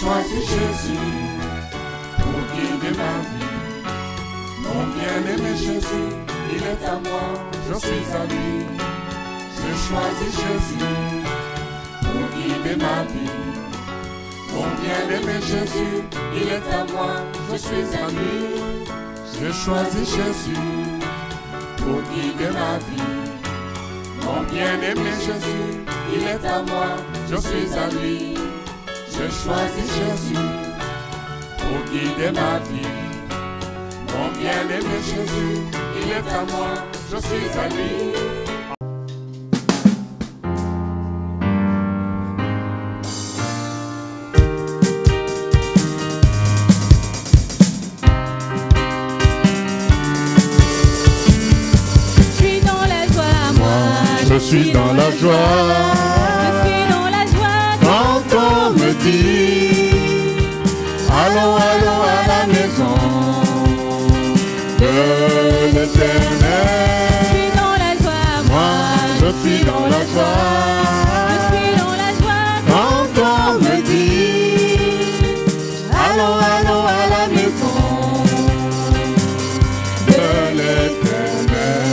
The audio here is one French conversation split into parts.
choisi Jésus pour guider ma vie. Mon bien-aimé Jésus, il est à moi, je suis à lui. J'ai choisi Jésus pour guider ma vie. Mon bien-aimé Jésus, il est à moi, je suis à lui. J'ai choisi Jésus pour guider ma vie. Mon bien-aimé Jésus, il est à moi, je suis à lui. J'ai choisi Jésus pour guider ma vie. Mon bien-aimé Jésus, il est à moi, je suis à lui. Je suis dans la joie, quand on me dit allons, allons à la maison de l'Éternel. Je suis dans la joie, moi je suis dans la joie, quand on me dit allons, allons à la maison de l'Éternel.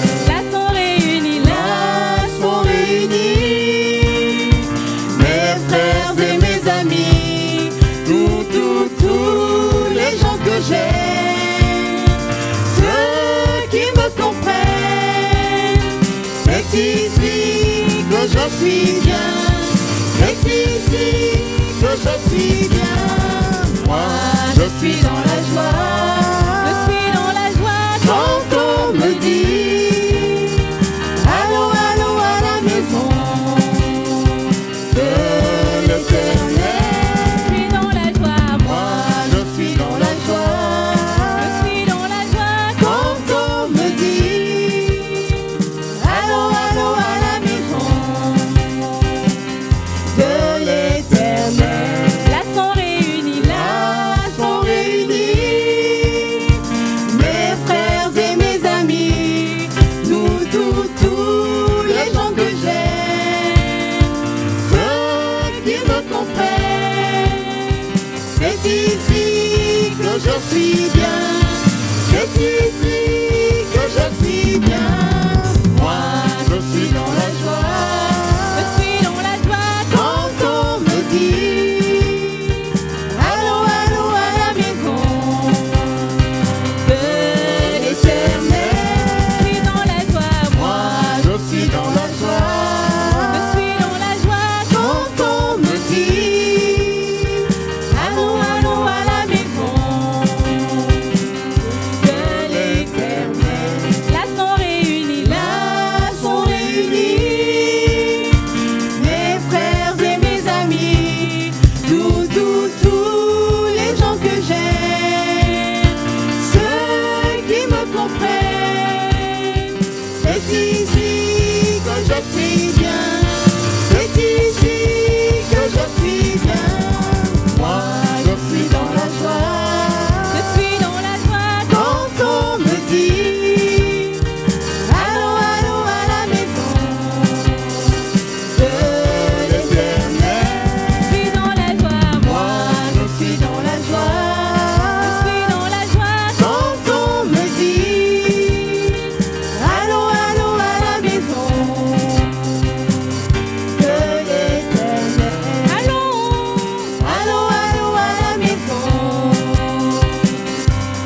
C'est ici que je suis bien, c'est ici que je suis bien. Moi je suis dans la joie, quand on me dit allons, allons à la maison de l'Éternel. Je suis dans la joie, moi je suis dans la joie, quand on me dit allons, allons à la maison de l'Éternel. Là sont réunis, mes frères et mes amis, tous les gens que j'aime, ceux qui me comprennent. C'est ici que je suis bien, c'est ici que je suis bien. Moi je suis dans la joie, quand on me dit allons, allons à la maison de l'Éternel. Je suis dans la joie, Moi je suis dans la joie, quand on me dit allons, allons à la maison de l'Éternel. là sont réunis, mes frères et mes amis, tous les gens que j'aime, ceux qui me comprennent. C'est ici que je suis bien, c'est ici que je suis bien. Moi je suis dans la joie, quand on me dit allons, allons à la maison de l'Éternel. je suis dans la joie, Moi je suis dans la joie, quand on me dit allons, allons à la maison de l'Éternel. allons, Allons, allons à la maison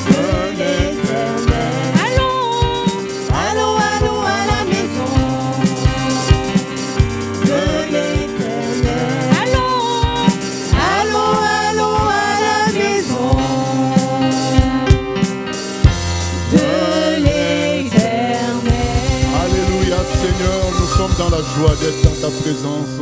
de l'Éternel. allons, Allons, allons à la maison de l'Éternel. allons, Allons, allons à la maison de l'Éternel. Alléluia Seigneur, nous sommes dans la joie d'être dans ta présence.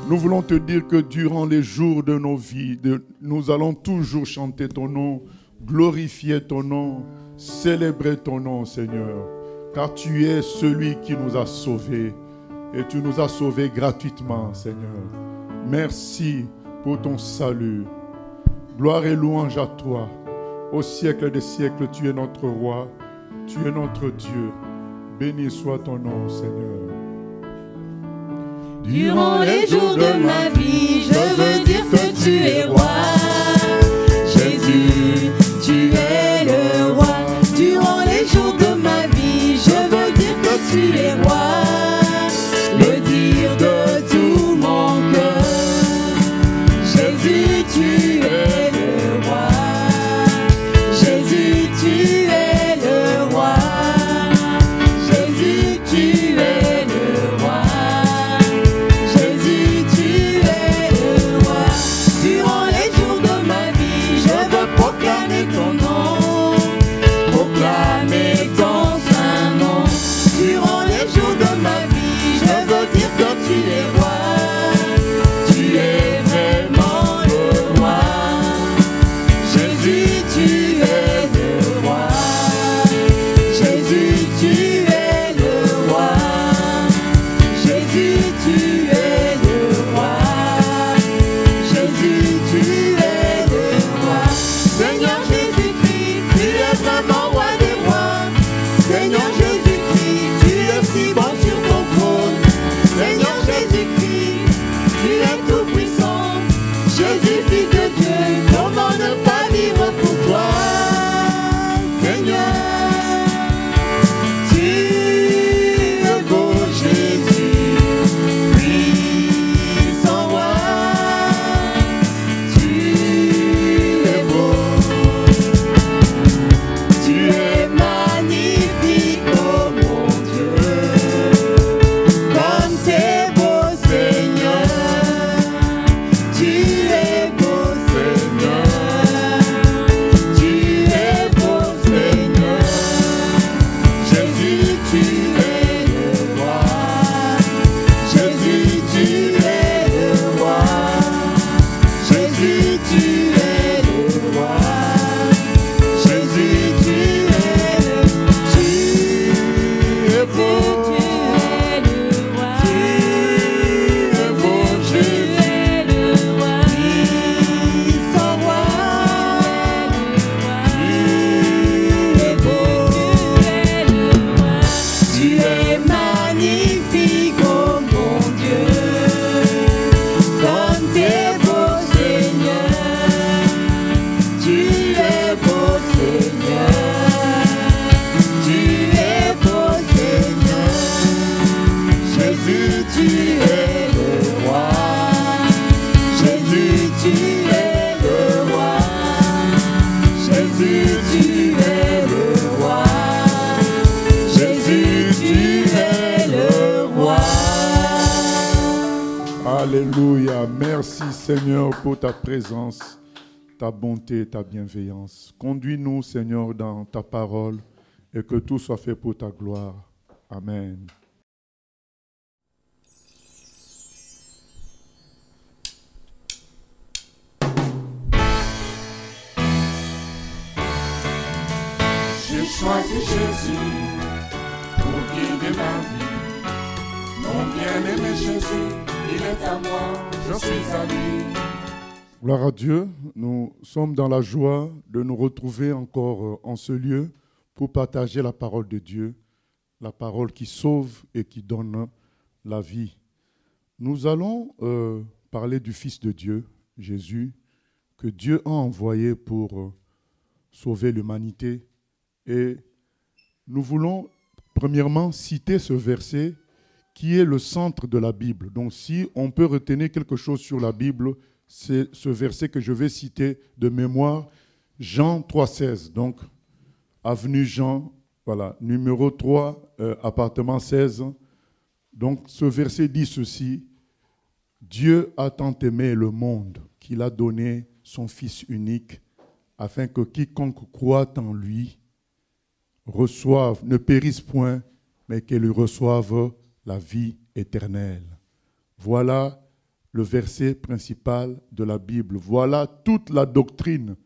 Nous voulons te dire que durant les jours de nos vies, nous allons toujours chanter ton nom, glorifier ton nom, célébrer ton nom Seigneur. Car tu es celui qui nous a sauvés et tu nous as sauvés gratuitement Seigneur. Merci pour ton salut. Gloire et louange à toi. Au siècle des siècles, tu es notre roi, tu es notre Dieu. Béni soit ton nom, Seigneur. Durant les jours de ma vie, je veux dire que tu es roi. Jésus, tu es le roi. Durant les jours de ma vie, je veux dire que tu es roi. Le dire de tout mon cœur. Jésus, tu es le roi. Jésus, tu es le roi. Jésus, tu es le roi. Jésus, tu es le roi. Durant les jours de ma vie, je veux proclamer ton nom. Proclamer ton saint nom. Durant les jours de ma vie, je veux dire que tu es roi. Tu es vraiment le roi. Jésus, tu es le roi. Jésus, tu es le roi. Jésus, tu es le roi. Jésus, tu es le roi. Seigneur Jésus-Christ, tu es vraiment roi des rois. Seigneur Jésus-Christ, tu es si bon sur ton trône. Seigneur Jésus-Christ, tu es tout puissant. Jésus, fils de Dieu, comment ne pas vivre pour toi? Seigneur, tu es beau, Jésus, puissant roi. Tu es beau, tu es magnifique, oh mon Dieu, comme t'es beau, Seigneur. Tu es beau, Seigneur. Tu es beau, Seigneur. Jésus, tu es le roi. Jésus, tu es le roi. Jésus, tu es le roi. Jésus, tu es le Tu es beau. Tu es le roi. Tu es beau, Jésus. Tu es le roi. Puissant roi. Tu es beau. Tu es magnifique, oh mon Dieu. Comme t'es beau, Seigneur. Tu es beau, Seigneur. Tu es beau, Seigneur. Jésus, tu es le roi. Jésus, tu es le roi. Jésus, tu es le roi. Jésus, tu es le roi. Alléluia. Merci Seigneur pour ta présence, ta bonté, ta bienveillance. Conduis-nous Seigneur dans ta parole et que tout soit fait pour ta gloire. Amen. J'ai choisi Jésus pour guider ma vie. Mon bien-aimé Jésus, il est à moi, je suis à lui. Gloire à Dieu, nous sommes dans la joie de nous retrouver encore en ce lieu pour partager la parole de Dieu, la parole qui sauve et qui donne la vie. Nous allons parler du Fils de Dieu, Jésus, que Dieu a envoyé pour sauver l'humanité. Et nous voulons premièrement citer ce verset qui est le centre de la Bible. Donc si on peut retenir quelque chose sur la Bible, c'est ce verset que je vais citer de mémoire, Jean 3,16. Donc, avenue Jean, voilà, numéro 3, appartement 16. Donc, ce verset dit ceci: Dieu a tant aimé le monde qu'il a donné son Fils unique, afin que quiconque croit en lui reçoive, ne périsse point, mais qu'il reçoive la vie éternelle. Voilà le verset principal de la Bible. Voilà toute la doctrine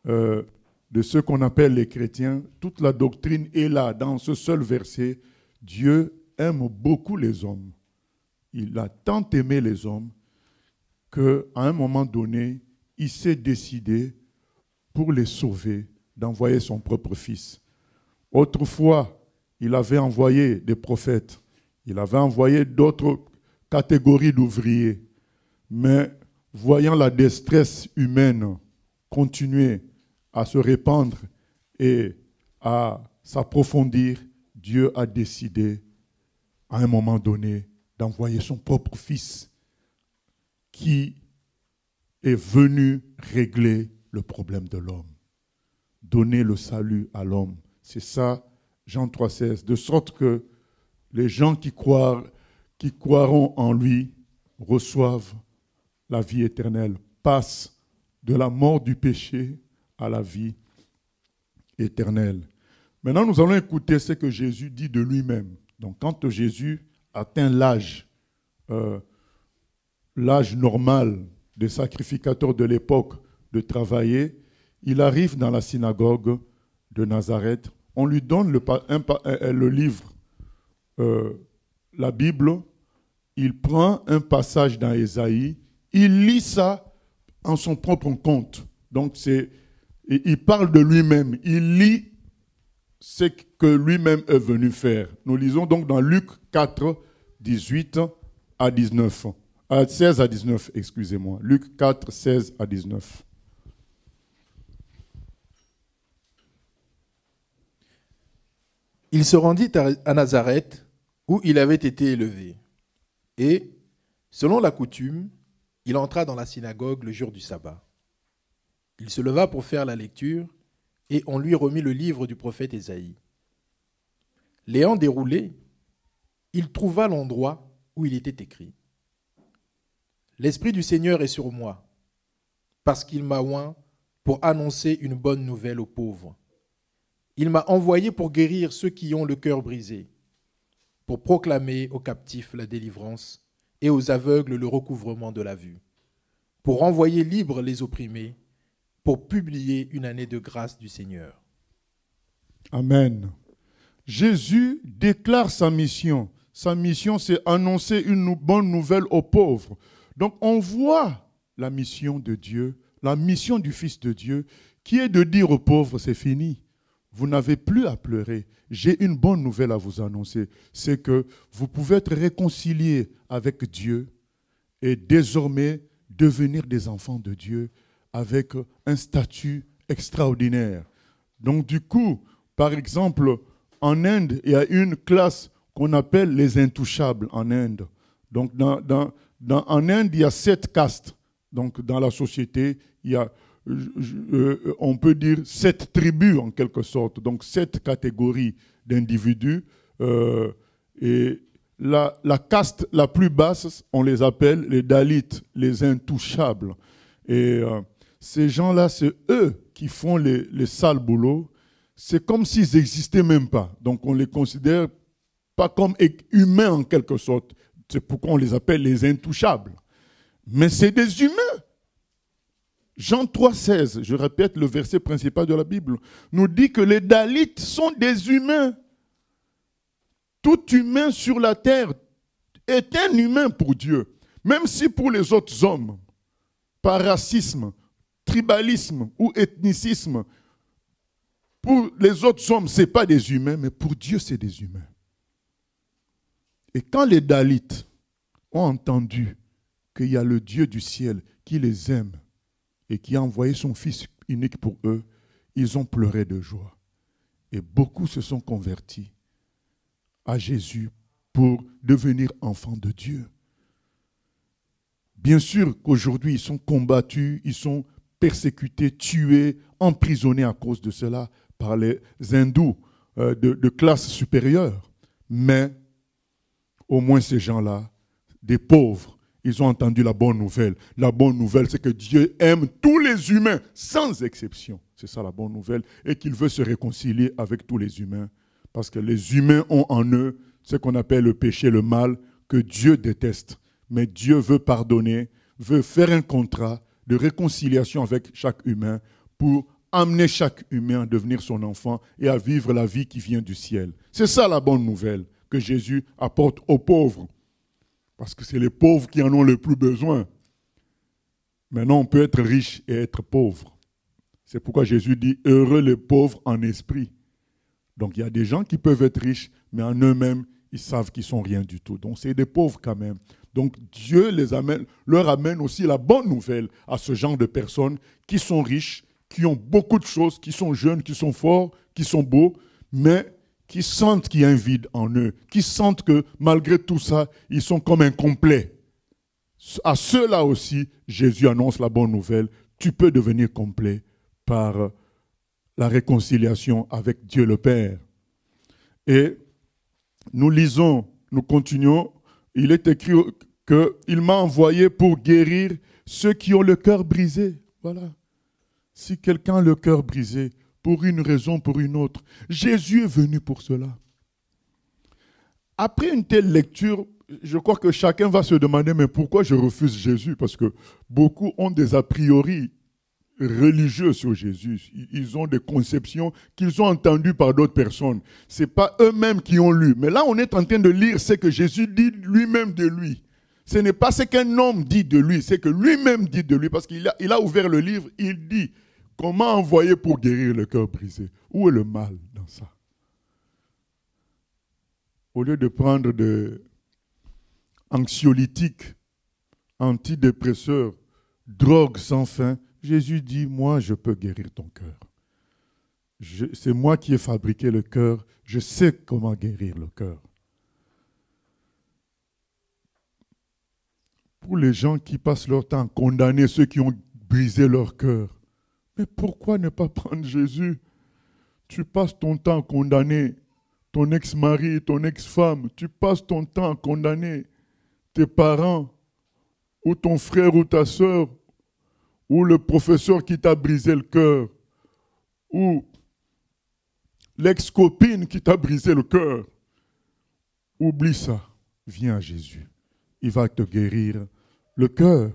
de ce qu'on appelle les chrétiens. Toute la doctrine est là, dans ce seul verset. Dieu aime beaucoup les hommes. Il a tant aimé les hommes qu'à un moment donné, il s'est décidé, pour les sauver, d'envoyer son propre Fils. Autrefois, il avait envoyé des prophètes, il avait envoyé d'autres catégories d'ouvriers, mais voyant la détresse humaine continuer à se répandre et à s'approfondir, Dieu a décidé à un moment donné d'envoyer son propre Fils qui est venu régler le problème de l'homme, donner le salut à l'homme. C'est ça, Jean 3,16, de sorte que les gens qui croiront en lui reçoivent la vie éternelle, passent de la mort du péché à la vie éternelle. Maintenant, nous allons écouter ce que Jésus dit de lui-même. Donc, quand Jésus atteint l'âge normal des sacrificateurs de l'époque de travailler, il arrive dans la synagogue de Nazareth. On lui donne le livre, la Bible. Il prend un passage dans Ésaïe, il lit ça en son propre compte. Donc, il parle de lui-même, il lit ce que lui-même est venu faire. Nous lisons donc dans Luc 4, 18 à 19. 16 à 19, excusez-moi. Luc 4, 16 à 19. Il se rendit à Nazareth, où il avait été élevé. Et, selon la coutume, il entra dans la synagogue le jour du sabbat. Il se leva pour faire la lecture, et on lui remit le livre du prophète Ésaïe. L'ayant déroulé, il trouva l'endroit où il était écrit. « L'Esprit du Seigneur est sur moi, parce qu'il m'a oint pour annoncer une bonne nouvelle aux pauvres. Il m'a envoyé pour guérir ceux qui ont le cœur brisé, pour proclamer aux captifs la délivrance et aux aveugles le recouvrement de la vue, pour renvoyer libres les opprimés, pour publier une année de grâce du Seigneur. » Amen. Jésus déclare sa mission. Sa mission, c'est annoncer une bonne nouvelle aux pauvres. Donc, on voit la mission de Dieu, la mission du Fils de Dieu, qui est de dire aux pauvres, c'est fini. Vous n'avez plus à pleurer. J'ai une bonne nouvelle à vous annoncer. C'est que vous pouvez être réconciliés avec Dieu et désormais devenir des enfants de Dieu avec un statut extraordinaire. Donc du coup, par exemple, en Inde, il y a une classe qu'on appelle les intouchables en Inde. Donc en Inde, il y a 7 castes. Donc dans la société, il y a, on peut dire 7 tribus en quelque sorte. Donc 7 catégories d'individus. Et la caste la plus basse, on les appelle les Dalits, les intouchables. Et ces gens-là, c'est eux qui font les sales boulots. C'est comme s'ils n'existaient même pas. Donc on ne les considère pas comme humains en quelque sorte. C'est pourquoi on les appelle les intouchables. Mais c'est des humains. Jean 3,16, je répète le verset principal de la Bible, nous dit que les Dalits sont des humains. Tout humain sur la terre est un humain pour Dieu. Même si pour les autres hommes, par racisme, tribalisme ou ethnicisme, pour les autres hommes, ce n'est pas des humains, mais pour Dieu, c'est des humains. Et quand les Dalits ont entendu qu'il y a le Dieu du ciel qui les aime et qui a envoyé son Fils unique pour eux, ils ont pleuré de joie. Et beaucoup se sont convertis à Jésus pour devenir enfants de Dieu. Bien sûr qu'aujourd'hui, ils sont combattus, ils sont persécutés, tués, emprisonnés à cause de cela par les hindous de classe supérieure. Mais au moins ces gens-là, des pauvres, ils ont entendu la bonne nouvelle. La bonne nouvelle, c'est que Dieu aime tous les humains, sans exception. C'est ça la bonne nouvelle. Et qu'il veut se réconcilier avec tous les humains. Parce que les humains ont en eux ce qu'on appelle le péché, le mal, que Dieu déteste. Mais Dieu veut pardonner, veut faire un contrat de réconciliation avec chaque humain pour amener chaque humain à devenir son enfant et à vivre la vie qui vient du ciel. C'est ça la bonne nouvelle que Jésus apporte aux pauvres. Parce que c'est les pauvres qui en ont le plus besoin. Maintenant, on peut être riche et être pauvre. C'est pourquoi Jésus dit « Heureux les pauvres en esprit ». Donc, il y a des gens qui peuvent être riches, mais en eux-mêmes, ils savent qu'ils ne sont rien du tout. Donc, c'est des pauvres quand même. Donc Dieu leur amène aussi la bonne nouvelle à ce genre de personnes qui sont riches, qui ont beaucoup de choses, qui sont jeunes, qui sont forts, qui sont beaux, mais qui sentent qu'il y a un vide en eux, qui sentent que malgré tout ça, ils sont comme incomplets. À ceux-là aussi, Jésus annonce la bonne nouvelle. Tu peux devenir complet par la réconciliation avec Dieu le Père. Et nous lisons, nous continuons. Il est écrit qu'il m'a envoyé pour guérir ceux qui ont le cœur brisé. Voilà. Si quelqu'un a le cœur brisé, pour une raison, pour une autre, Jésus est venu pour cela. Après une telle lecture, je crois que chacun va se demander, mais pourquoi je refuse Jésus? Parce que beaucoup ont des a priori religieux sur Jésus. Ils ont des conceptions qu'ils ont entendues par d'autres personnes. Ce n'est pas eux-mêmes qui ont lu. Mais là, on est en train de lire ce que Jésus dit lui-même de lui. Ce n'est pas ce qu'un homme dit de lui, c'est que lui-même dit de lui. Parce qu'il a ouvert le livre, il dit comment envoyer pour guérir le cœur brisé. Où est le mal dans ça? Au lieu de prendre des anxiolytiques, antidépresseurs, drogues sans fin, Jésus dit, moi, je peux guérir ton cœur. C'est moi qui ai fabriqué le cœur. Je sais comment guérir le cœur. Pour les gens qui passent leur temps à condamner ceux qui ont brisé leur cœur, mais pourquoi ne pas prendre Jésus? Tu passes ton temps à condamner ton ex-mari, ton ex-femme. Tu passes ton temps à condamner tes parents, ou ton frère ou ta sœur, ou le professeur qui t'a brisé le cœur, ou l'ex-copine qui t'a brisé le cœur. Oublie ça. Viens à Jésus. Il va te guérir le cœur.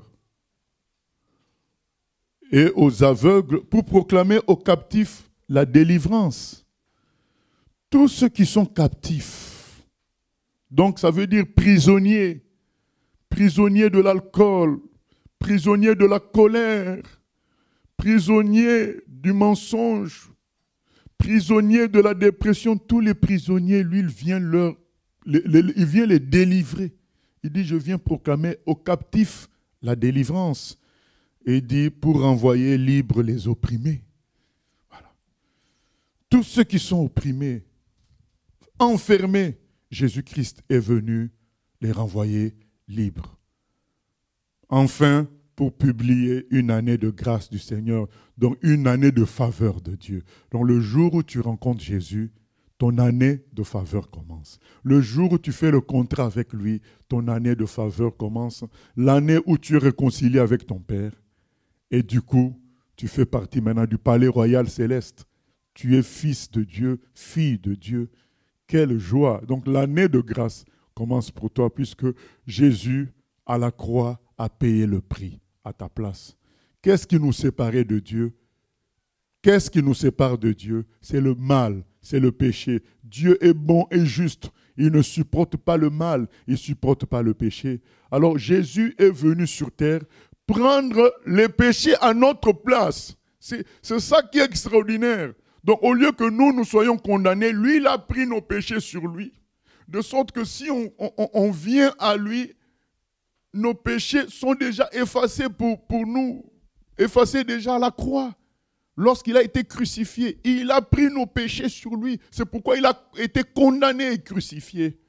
Et aux aveugles, pour proclamer aux captifs la délivrance. Tous ceux qui sont captifs, donc ça veut dire prisonniers, prisonniers de l'alcool, prisonniers de la colère, prisonniers du mensonge, prisonniers de la dépression, tous les prisonniers, lui, il vient les délivrer. Il dit, je viens proclamer aux captifs la délivrance. Et il dit, pour renvoyer libres les opprimés. Voilà. Tous ceux qui sont opprimés, enfermés, Jésus-Christ est venu les renvoyer libres. Enfin, pour publier une année de grâce du Seigneur, donc une année de faveur de Dieu. Donc le jour où tu rencontres Jésus, ton année de faveur commence. Le jour où tu fais le contrat avec lui, ton année de faveur commence. L'année où tu es réconcilié avec ton Père. Et du coup, tu fais partie maintenant du palais royal céleste. Tu es fils de Dieu, fille de Dieu. Quelle joie! Donc l'année de grâce commence pour toi puisque Jésus, à la croix, a payé le prix à ta place. Qu'est-ce qui nous séparait de Dieu? Qu'est-ce qui nous sépare de Dieu? C'est le mal, c'est le péché. Dieu est bon et juste. Il ne supporte pas le mal, il ne supporte pas le péché. Alors Jésus est venu sur terre prendre les péchés à notre place. C'est ça qui est extraordinaire. Donc au lieu que nous soyons condamnés, lui, il a pris nos péchés sur lui. De sorte que si on vient à lui, nos péchés sont déjà effacés pour nous, effacés déjà à la croix. Lorsqu'il a été crucifié, il a pris nos péchés sur lui. C'est pourquoi il a été condamné et crucifié.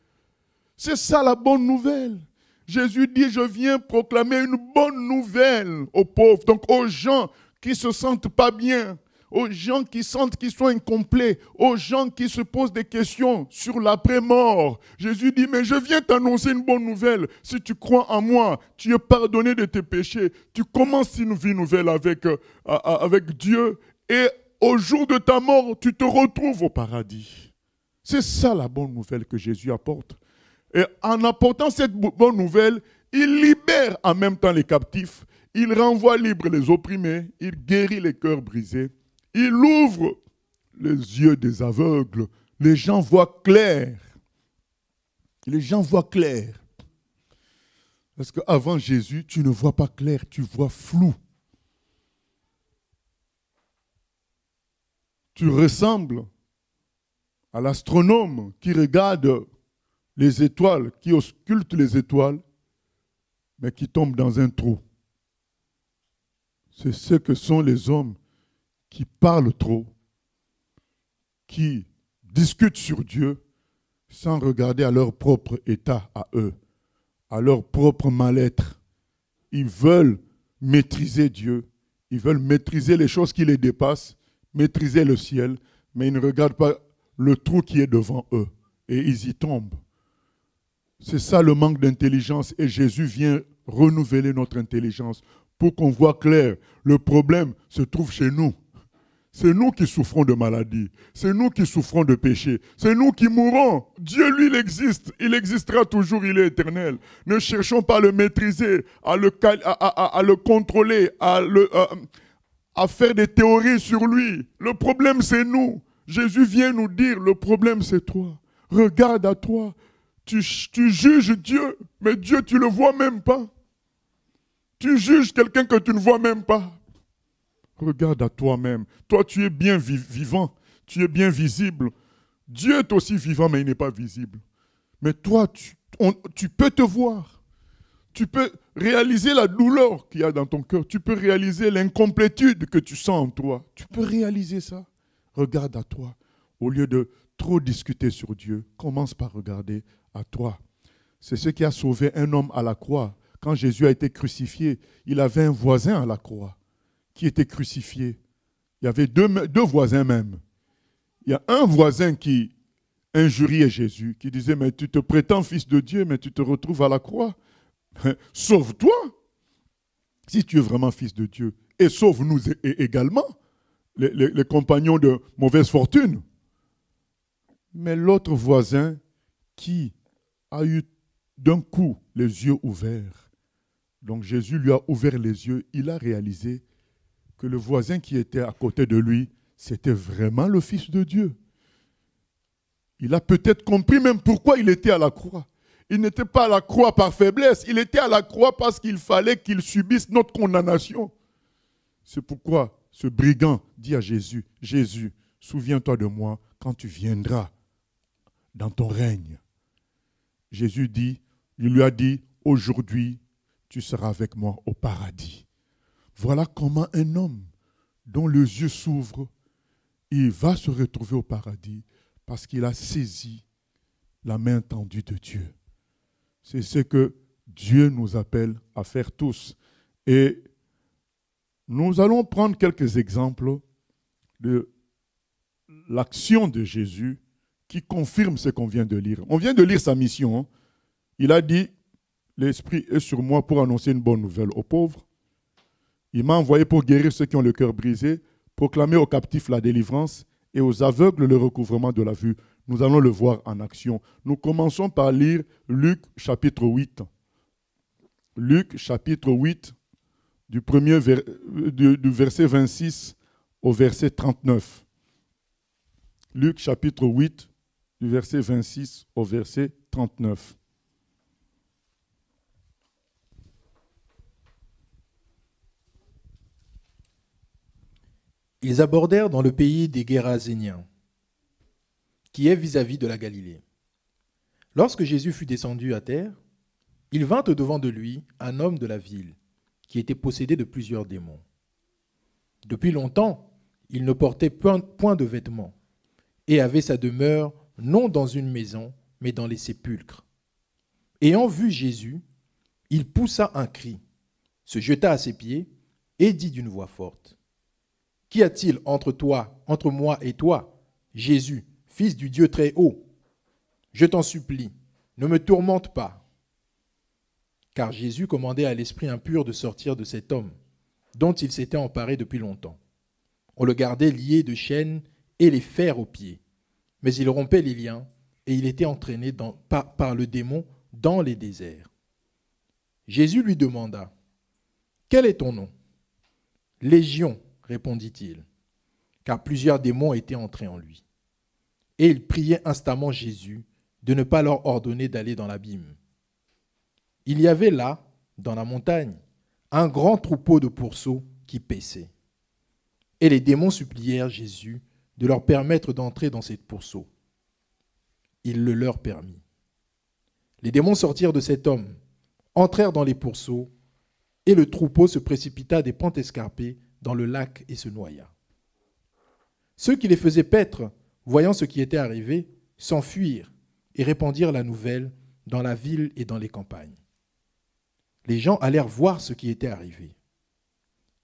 C'est ça la bonne nouvelle. Jésus dit, je viens proclamer une bonne nouvelle aux pauvres, donc aux gens qui ne se sentent pas bien, aux gens qui sentent qu'ils sont incomplets, aux gens qui se posent des questions sur l'après-mort. Jésus dit, mais je viens t'annoncer une bonne nouvelle. Si tu crois en moi, tu es pardonné de tes péchés. Tu commences une vie nouvelle avec Dieu et au jour de ta mort, tu te retrouves au paradis. C'est ça la bonne nouvelle que Jésus apporte. Et en apportant cette bonne nouvelle, il libère en même temps les captifs, il renvoie libres les opprimés, il guérit les cœurs brisés, il ouvre les yeux des aveugles, les gens voient clair. Les gens voient clair. Parce qu'avant Jésus, tu ne vois pas clair, tu vois flou. Tu ressembles à l'astronome qui regarde les étoiles, qui ausculte les étoiles, mais qui tombe dans un trou. C'est ce que sont les hommes qui parlent trop, qui discutent sur Dieu sans regarder à leur propre état à eux, à leur propre mal-être. Ils veulent maîtriser Dieu, ils veulent maîtriser les choses qui les dépassent, maîtriser le ciel, mais ils ne regardent pas le trou qui est devant eux et ils y tombent. C'est ça le manque d'intelligence et Jésus vient renouveler notre intelligence pour qu'on voit clair. Le problème se trouve chez nous. C'est nous qui souffrons de maladie. C'est nous qui souffrons de péché. C'est nous qui mourrons. Dieu, lui, il existe. Il existera toujours, il est éternel. Ne cherchons pas à le maîtriser, à le contrôler, à faire des théories sur lui. Le problème, c'est nous. Jésus vient nous dire, le problème, c'est toi. Regarde à toi. Tu juges Dieu, mais Dieu, tu ne le vois même pas. Tu juges quelqu'un que tu ne vois même pas. Regarde à toi-même. Toi, tu es bien vivant. Tu es bien visible. Dieu est aussi vivant, mais il n'est pas visible. Mais toi, tu peux te voir. Tu peux réaliser la douleur qu'il y a dans ton cœur. Tu peux réaliser l'incomplétude que tu sens en toi. Tu peux réaliser ça. Regarde à toi. Au lieu de trop discuter sur Dieu, commence par regarder à toi. C'est ce qui a sauvé un homme à la croix. Quand Jésus a été crucifié, il avait un voisin à la croix qui était crucifié. Il y avait deux voisins même. Il y a un voisin qui injuriait Jésus, qui disait, mais tu te prétends fils de Dieu, mais tu te retrouves à la croix. Sauve-toi, si tu es vraiment fils de Dieu. Et sauve-nous également, les compagnons de mauvaise fortune. Mais l'autre voisin qui a eu d'un coup les yeux ouverts, donc Jésus lui a ouvert les yeux, il a réalisé que le voisin qui était à côté de lui, c'était vraiment le Fils de Dieu. Il a peut-être compris même pourquoi il était à la croix. Il n'était pas à la croix par faiblesse, il était à la croix parce qu'il fallait qu'il subisse notre condamnation. C'est pourquoi ce brigand dit à Jésus, « Jésus, souviens-toi de moi quand tu viendras dans ton règne. » Jésus dit, il lui a dit, « Aujourd'hui, tu seras avec moi au paradis. » Voilà comment un homme dont les yeux s'ouvrent, il va se retrouver au paradis parce qu'il a saisi la main tendue de Dieu. C'est ce que Dieu nous appelle à faire tous. Et nous allons prendre quelques exemples de l'action de Jésus qui confirme ce qu'on vient de lire. On vient de lire sa mission. Hein. Il a dit, l'Esprit est sur moi pour annoncer une bonne nouvelle aux pauvres. Il m'a envoyé pour guérir ceux qui ont le cœur brisé, proclamer aux captifs la délivrance et aux aveugles le recouvrement de la vue. Nous allons le voir en action. Nous commençons par lire Luc chapitre 8. Luc chapitre 8, du verset 26 au verset 39. Luc chapitre 8, du verset 26 au verset 39. Ils abordèrent dans le pays des Géraséniens, qui est vis-à-vis de la Galilée. Lorsque Jésus fut descendu à terre, il vint au-devant de lui un homme de la ville, qui était possédé de plusieurs démons. Depuis longtemps, il ne portait point de vêtements, et avait sa demeure non dans une maison, mais dans les sépulcres. Ayant vu Jésus, il poussa un cri, se jeta à ses pieds, et dit d'une voix forte, « Qu'y a-t-il entre moi et toi, Jésus, Fils du Dieu très haut? Je t'en supplie, ne me tourmente pas. » Car Jésus commandait à l'esprit impur de sortir de cet homme, dont il s'était emparé depuis longtemps. On le gardait lié de chaînes et les fers aux pieds. Mais il rompait les liens et il était entraîné par le démon dans les déserts. Jésus lui demanda, « Quel est ton nom ?»« Légion, répondit-il, car plusieurs démons étaient entrés en lui. Et il priait instamment Jésus de ne pas leur ordonner d'aller dans l'abîme. Il y avait là, dans la montagne, un grand troupeau de pourceaux qui paissaient. Et les démons supplièrent Jésus de leur permettre d'entrer dans ces pourceaux. Il le leur permit. Les démons sortirent de cet homme, entrèrent dans les pourceaux, et le troupeau se précipita des pentes escarpées dans le lac et se noya. Ceux qui les faisaient paître, voyant ce qui était arrivé, s'enfuirent et répandirent la nouvelle dans la ville et dans les campagnes. Les gens allèrent voir ce qui était arrivé.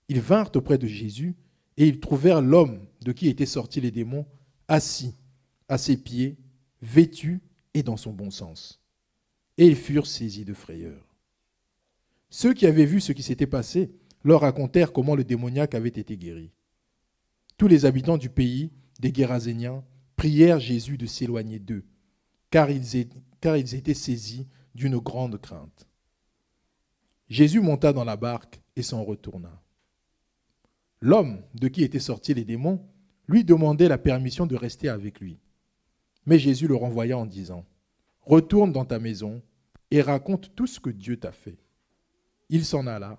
Ils vinrent auprès de Jésus et ils trouvèrent l'homme de qui étaient sortis les démons assis à ses pieds, vêtu et dans son bon sens. Et ils furent saisis de frayeur. Ceux qui avaient vu ce qui s'était passé leur racontèrent comment le démoniaque avait été guéri. Tous les habitants du pays des Géraséniens prièrent Jésus de s'éloigner d'eux, car ils étaient saisis d'une grande crainte. Jésus monta dans la barque et s'en retourna. L'homme de qui étaient sortis les démons lui demandait la permission de rester avec lui. Mais Jésus le renvoya en disant : « Retourne dans ta maison et raconte tout ce que Dieu t'a fait. » Il s'en alla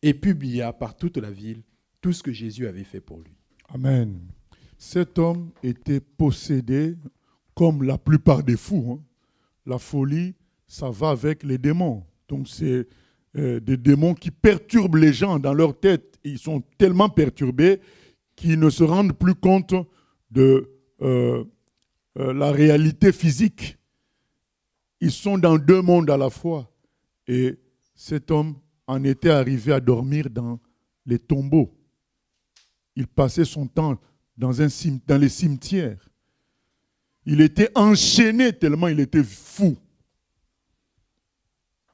et publia par toute la ville tout ce que Jésus avait fait pour lui. Amen. Cet homme était possédé comme la plupart des fous. La folie, ça va avec les démons. Donc c'est des démons qui perturbent les gens dans leur tête. Ils sont tellement perturbés qu'ils ne se rendent plus compte de la réalité physique. Ils sont dans deux mondes à la fois. Et cet homme en était arrivé à dormir dans les tombeaux. Il passait son temps dans les cimetières. Il était enchaîné tellement il était fou.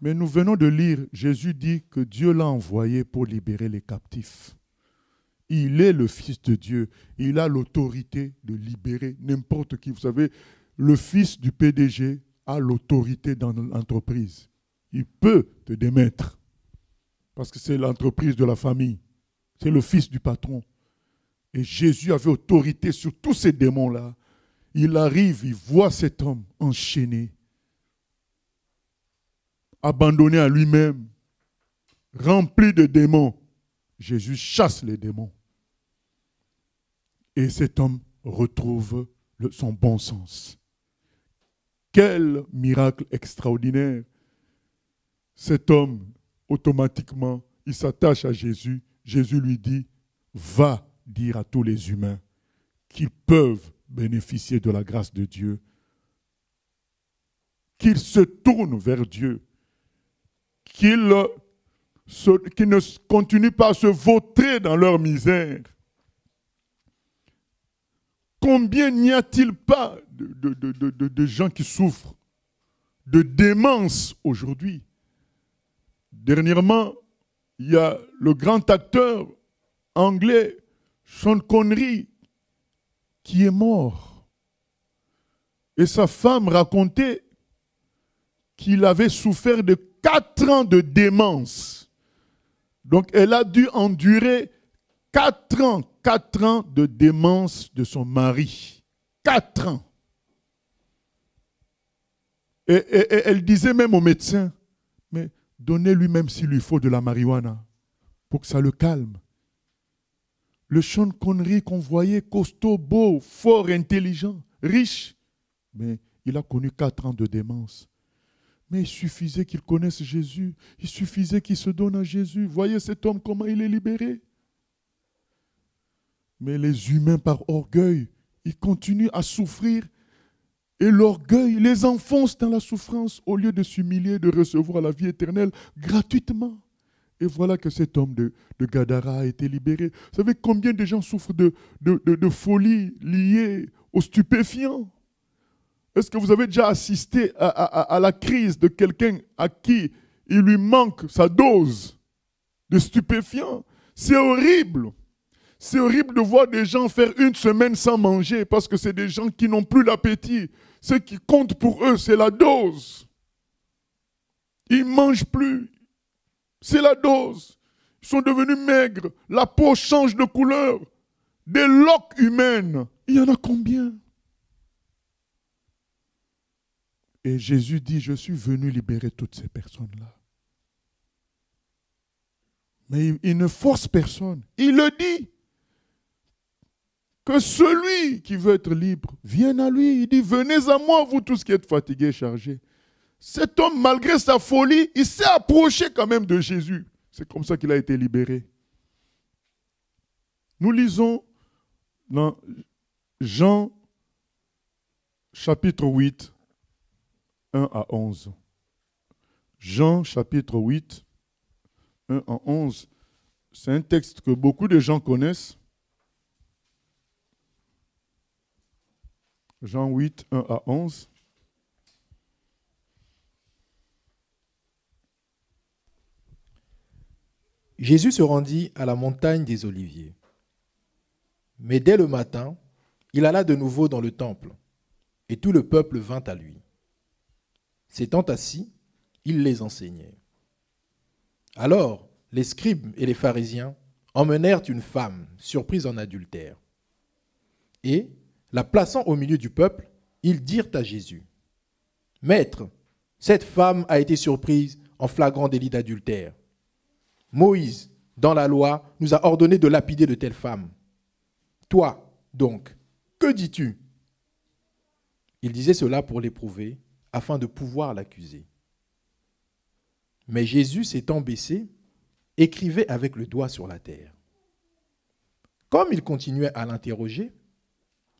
Mais nous venons de lire, Jésus dit que Dieu l'a envoyé pour libérer les captifs. Il est le Fils de Dieu. Il a l'autorité de libérer n'importe qui. Vous savez, le fils du PDG a l'autorité dans l'entreprise. Il peut te démettre parce que c'est l'entreprise de la famille. C'est le fils du patron. Et Jésus avait autorité sur tous ces démons-là. Il arrive, il voit cet homme enchaîné, abandonné à lui-même, rempli de démons. Jésus chasse les démons. Et cet homme retrouve son bon sens. Quel miracle extraordinaire! Cet homme, automatiquement, il s'attache à Jésus. Jésus lui dit, va dire à tous les humains qu'ils peuvent bénéficier de la grâce de Dieu, qu'ils se tournent vers Dieu, qu'ils ne continuent pas à se vautrer dans leur misère. Combien n'y a-t-il pas de gens qui souffrent de démence aujourd'hui? Dernièrement, il y a le grand acteur anglais Sean Connery qui est mort. Et sa femme racontait qu'il avait souffert de 4 ans de démence. Donc elle a dû endurer 4 ans de démence de son mari. 4 ans. Et elle disait même au médecin, mais donnez-lui même s'il lui faut de la marijuana pour que ça le calme. Le Sean Connery qu'on voyait costaud, beau, fort, intelligent, riche, mais il a connu 4 ans de démence. Mais il suffisait qu'il connaisse Jésus, il suffisait qu'il se donne à Jésus. Voyez cet homme, comment il est libéré. Mais les humains, par orgueil, ils continuent à souffrir. Et l'orgueil les enfonce dans la souffrance au lieu de s'humilier, de recevoir la vie éternelle gratuitement. Et voilà que cet homme de Gadara a été libéré. Vous savez combien de gens souffrent de folie liée aux stupéfiants? Est-ce que vous avez déjà assisté à la crise de quelqu'un à qui il lui manque sa dose de stupéfiants? C'est horrible. C'est horrible de voir des gens faire 1 semaine sans manger parce que c'est des gens qui n'ont plus l'appétit. Ce qui compte pour eux, c'est la dose. Ils ne mangent plus. C'est la dose. Ils sont devenus maigres. La peau change de couleur. Des loques humaines. Il y en a combien? Et Jésus dit, je suis venu libérer toutes ces personnes-là. Mais il ne force personne. Il le dit. Que celui qui veut être libre vienne à lui. Il dit, venez à moi, vous tous qui êtes fatigués, chargés. cet homme, malgré sa folie, il s'est approché quand même de Jésus. C'est comme ça qu'il a été libéré. Nous lisons dans Jean chapitre 8, 1 à 11. Jean chapitre 8, 1 à 11. C'est un texte que beaucoup de gens connaissent. Jean 8, 1 à 11. Jésus se rendit à la montagne des Oliviers. Mais dès le matin, il alla de nouveau dans le temple, et tout le peuple vint à lui. S'étant assis, il les enseignait. Alors, les scribes et les pharisiens emmenèrent une femme surprise en adultère. Et, la plaçant au milieu du peuple, ils dirent à Jésus, « Maître, cette femme a été surprise en flagrant délit d'adultère. Moïse, dans la loi, nous a ordonné de lapider de telles femmes. Toi, donc, que dis-tu » Il disait cela pour l'éprouver, afin de pouvoir l'accuser. Mais Jésus, s'étant baissé, écrivait avec le doigt sur la terre. Comme il continuait à l'interroger,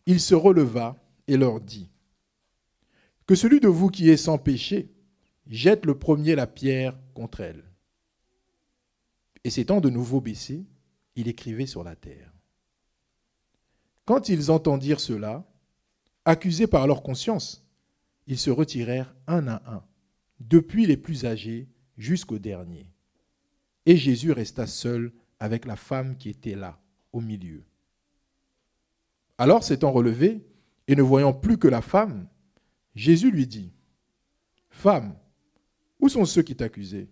il se releva et leur dit, « Que celui de vous qui est sans péché jette le premier la pierre contre elle. » Et s'étant de nouveau baissé, il écrivait sur la terre. Quand ils entendirent cela, accusés par leur conscience, ils se retirèrent un à un, depuis les plus âgés jusqu'au dernier. Et Jésus resta seul avec la femme qui était là, au milieu. Alors, s'étant relevé, et ne voyant plus que la femme, Jésus lui dit, « Femme, où sont ceux qui t'accusaient ?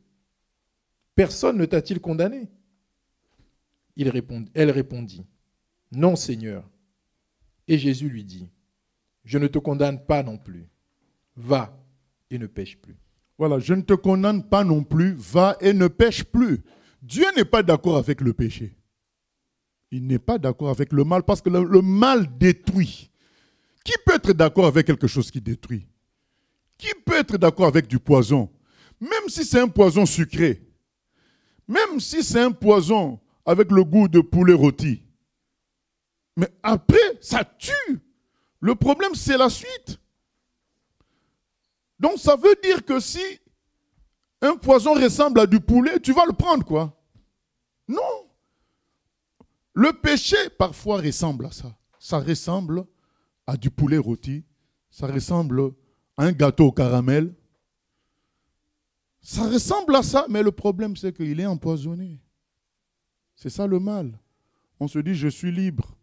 Personne ne t'a-t-il condamné ?» Elle répondit, « Non, Seigneur. » Et Jésus lui dit, « Je ne te condamne pas non plus. Va et ne pêche plus. » Voilà, je ne te condamne pas non plus, va et ne pêche plus. Dieu n'est pas d'accord avec le péché. Il n'est pas d'accord avec le mal parce que le mal détruit. Qui peut être d'accord avec quelque chose qui détruit? Qui peut être d'accord avec du poison? Même si c'est un poison sucré. Même si c'est un poison avec le goût de poulet rôti. Mais après, ça tue. Le problème, c'est la suite. Donc, ça veut dire que si un poison ressemble à du poulet, tu vas le prendre, quoi? Non. Le péché, parfois, ressemble à ça. Ça ressemble à du poulet rôti. Ça ressemble à un gâteau au caramel. Ça ressemble à ça, mais le problème, c'est qu'il est empoisonné. C'est ça le mal. On se dit, je suis libre.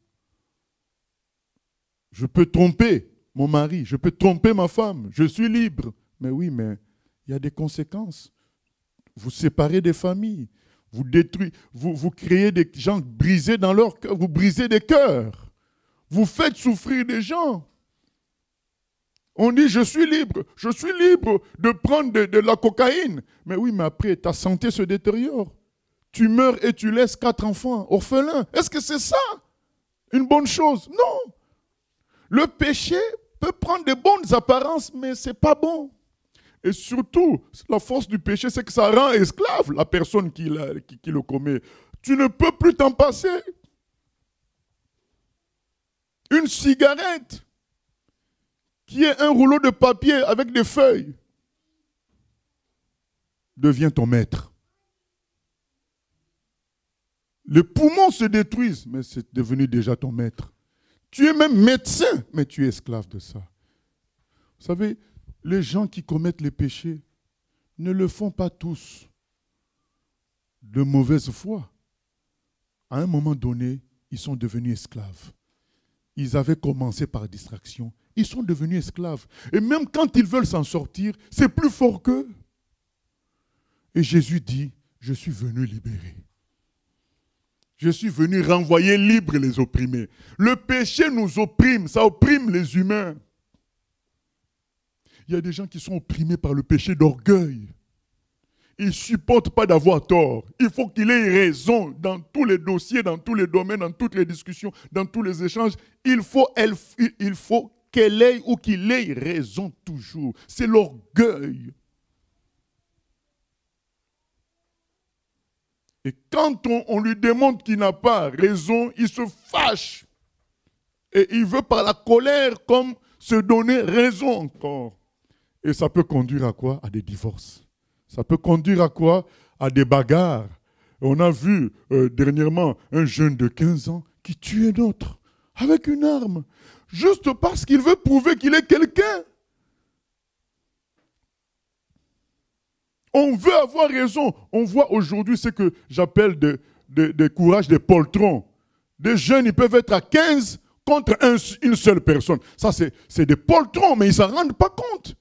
Je peux tromper mon mari, je peux tromper ma femme, je suis libre. Mais oui, mais il y a des conséquences. Vous séparez des familles, vous détruisez, vous créez des gens brisés dans leur cœur, vous brisez des cœurs. Vous faites souffrir des gens. On dit, je suis libre de prendre de la cocaïne. Mais oui, mais après, ta santé se détériore. Tu meurs et tu laisses 4 enfants orphelins. Est-ce que c'est ça une bonne chose? Non. Le péché peut prendre de bonnes apparences, mais ce n'est pas bon. Et surtout, la force du péché, c'est que ça rend esclave la personne qui le commet. Tu ne peux plus t'en passer. Une cigarette qui est un rouleau de papier avec des feuilles devient ton maître. Les poumons se détruisent, mais c'est devenu déjà ton maître. Tu es même médecin, mais tu es esclave de ça. Vous savez, les gens qui commettent les péchés ne le font pas tous de mauvaise foi. À un moment donné, ils sont devenus esclaves. Ils avaient commencé par distraction. Ils sont devenus esclaves. Et même quand ils veulent s'en sortir, c'est plus fort qu'eux. Et Jésus dit, je suis venu libérer. Je suis venu renvoyer libres les opprimés. Le péché nous opprime, ça opprime les humains. Il y a des gens qui sont opprimés par le péché d'orgueil. Ils ne supportent pas d'avoir tort. Il faut qu'il ait raison dans tous les dossiers, dans tous les domaines, dans toutes les discussions, dans tous les échanges. Il faut qu'elle ait ou qu'il ait raison toujours. C'est l'orgueil. Et quand on lui demande qu'il n'a pas raison, il se fâche. Et il veut par la colère comme se donner raison encore. Et ça peut conduire à quoi? À des divorces. Ça peut conduire à quoi? À des bagarres. On a vu dernièrement un jeune de 15 ans qui tue un autre avec une arme. Juste parce qu'il veut prouver qu'il est quelqu'un. On veut avoir raison. On voit aujourd'hui ce que j'appelle des courages des poltrons. Des jeunes, ils peuvent être à 15 contre une seule personne. Ça, c'est des poltrons, mais ils ne s'en rendent pas compte.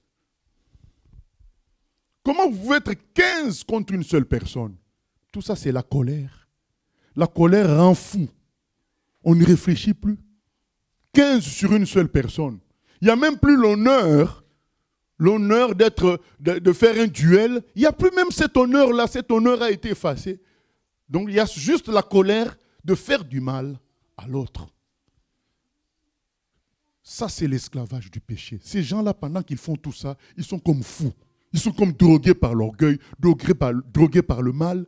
Comment vous pouvez être 15 contre une seule personne? Tout ça, c'est la colère. La colère rend fou. On n'y réfléchit plus. 15 sur une seule personne. Il n'y a même plus l'honneur de faire un duel. Il n'y a plus même cet honneur-là. Cet honneur a été effacé. Donc, il y a juste la colère de faire du mal à l'autre. Ça, c'est l'esclavage du péché. Ces gens-là, pendant qu'ils font tout ça, ils sont comme fous. Ils sont comme drogués par l'orgueil, drogués par le mal.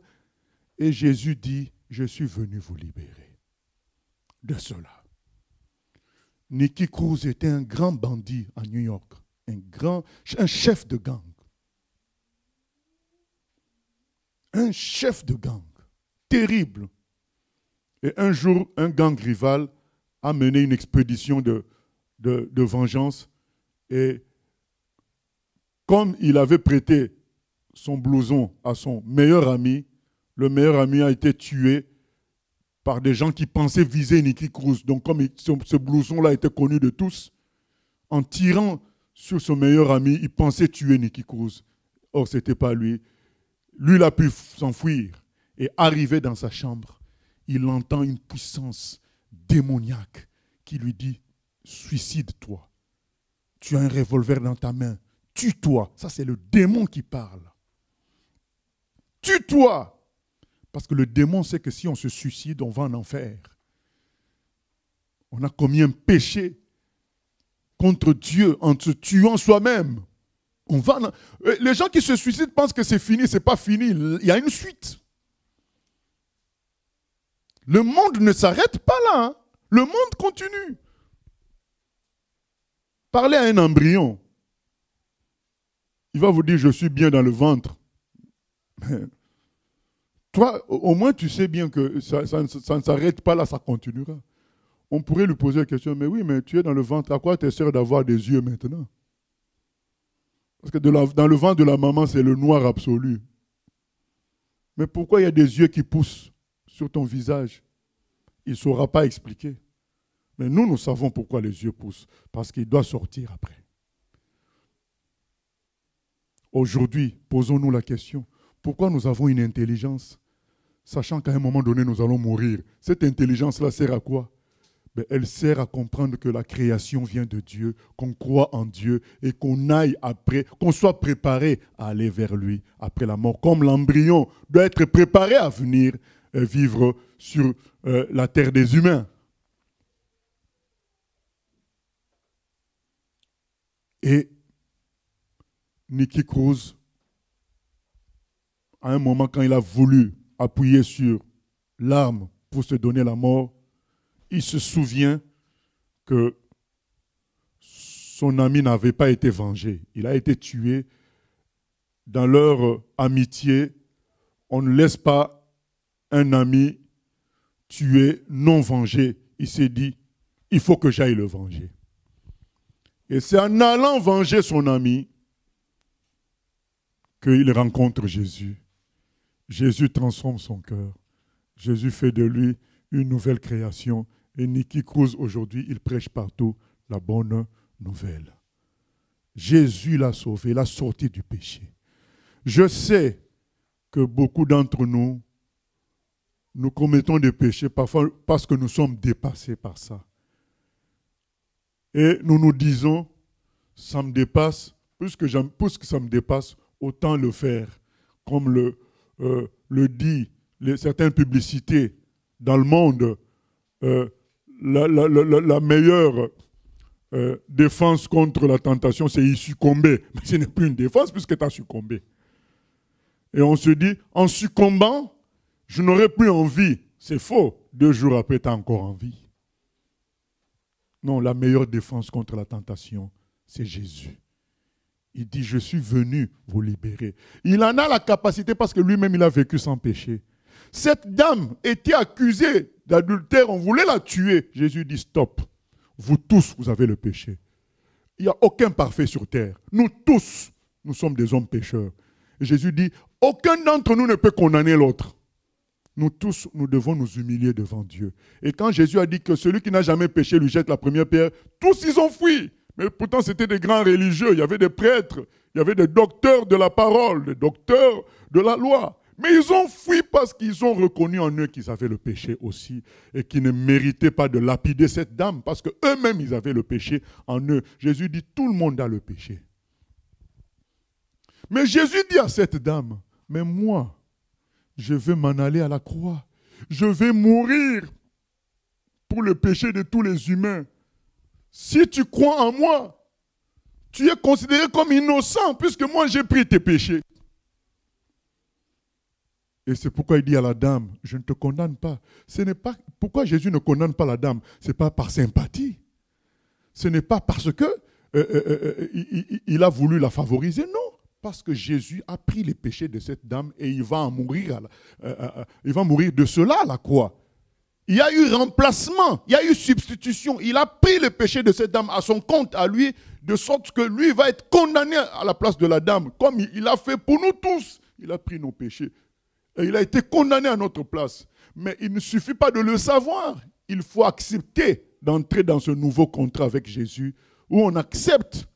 Et Jésus dit, je suis venu vous libérer de cela. Nicky Cruz était un grand bandit à New York, un chef de gang. Un chef de gang, terrible. Et un jour, un gang rival a mené une expédition de vengeance. Et comme il avait prêté son blouson à son meilleur ami, le meilleur ami a été tué par des gens qui pensaient viser Nicky Cruz. Donc comme ce blouson-là était connu de tous, en tirant sur son meilleur ami, il pensait tuer Nicky Cruz. Or, ce n'était pas lui. Lui, il a pu s'enfuir. Et arrivé dans sa chambre, il entend une puissance démoniaque qui lui dit, suicide-toi. Tu as un revolver dans ta main. Tue-toi. Ça, c'est le démon qui parle. Tue-toi. Parce que le démon sait que si on se suicide, on va en enfer. On a commis un péché contre Dieu en se tuant soi-même. Les gens qui se suicident pensent que c'est fini. Ce n'est pas fini. Il y a une suite. Le monde ne s'arrête pas là. Hein. Le monde continue. Parlez à un embryon. Il va vous dire, je suis bien dans le ventre. Mais toi, au moins, tu sais bien que ça ne s'arrête pas là, ça continuera. On pourrait lui poser la question, mais oui, mais tu es dans le ventre, à quoi t'es sûr d'avoir des yeux maintenant? Parce que dans le ventre de la maman, c'est le noir absolu. Mais pourquoi il y a des yeux qui poussent sur ton visage? Il ne saura pas expliquer. Mais nous savons pourquoi les yeux poussent. Parce qu'il doit sortir après. Aujourd'hui, posons-nous la question. Pourquoi nous avons une intelligence, sachant qu'à un moment donné, nous allons mourir? Cette intelligence-là sert à quoi? Elle sert à comprendre que la création vient de Dieu, qu'on croit en Dieu et qu'on aille après, qu'on soit préparé à aller vers lui après la mort. Comme l'embryon doit être préparé à venir vivre sur la terre des humains. Et Nicky Cruz, à un moment quand il a voulu appuyer sur l'arme pour se donner la mort, il se souvient que son ami n'avait pas été vengé. Il a été tué. Dans leur amitié, on ne laisse pas un ami tué, non vengé. Il s'est dit, il faut que j'aille le venger. Et c'est en allant venger son ami qu'il rencontre Jésus. Jésus transforme son cœur. Jésus fait de lui une nouvelle création. Et Nicky Cruz, aujourd'hui, il prêche partout la bonne nouvelle. Jésus l'a sauvé, l'a sorti du péché. Je sais que beaucoup d'entre nous, nous commettons des péchés parfois parce que nous sommes dépassés par ça. Et nous nous disons, ça me dépasse, puisque ça me dépasse, autant le faire. Comme le dit certaines publicités dans le monde, la meilleure défense contre la tentation, c'est y succomber. Mais ce n'est plus une défense puisque tu as succombé. Et on se dit, en succombant, je n'aurai plus envie. C'est faux. 2 jours après, tu as encore envie. Non, la meilleure défense contre la tentation, c'est Jésus. Il dit, je suis venu vous libérer. Il en a la capacité parce que lui-même, il a vécu sans péché. Cette dame était accusée d'adultère, on voulait la tuer. Jésus dit, stop. Vous tous, vous avez le péché. Il n'y a aucun parfait sur terre. Nous tous, nous sommes des hommes pécheurs. Et Jésus dit, aucun d'entre nous ne peut condamner l'autre. Nous tous, nous devons nous humilier devant Dieu. Et quand Jésus a dit que celui qui n'a jamais péché lui jette la première pierre, tous ils ont fui. Mais pourtant, c'était des grands religieux. Il y avait des prêtres, il y avait des docteurs de la parole, des docteurs de la loi. Mais ils ont fui parce qu'ils ont reconnu en eux qu'ils avaient le péché aussi et qu'ils ne méritaient pas de lapider cette dame parce qu'eux-mêmes, ils avaient le péché en eux. Jésus dit, tout le monde a le péché. Mais Jésus dit à cette dame, mais moi, je vais m'en aller à la croix. Je vais mourir pour le péché de tous les humains. Si tu crois en moi, tu es considéré comme innocent puisque moi j'ai pris tes péchés. Et c'est pourquoi il dit à la dame, je ne te condamne pas. Ce n'est pas pourquoi Jésus ne condamne pas la dame. Ce n'est pas par sympathie. Ce n'est pas parce que il a voulu la favoriser, non. Parce que Jésus a pris les péchés de cette dame et il va en mourir. Il va mourir de cela à la croix. Il y a eu remplacement, il y a eu substitution. Il a pris les péchés de cette dame à son compte, à lui, de sorte que lui va être condamné à la place de la dame, comme il a fait pour nous tous. Il a pris nos péchés. Et il a été condamné à notre place. Mais il ne suffit pas de le savoir. Il faut accepter d'entrer dans ce nouveau contrat avec Jésus, où on accepte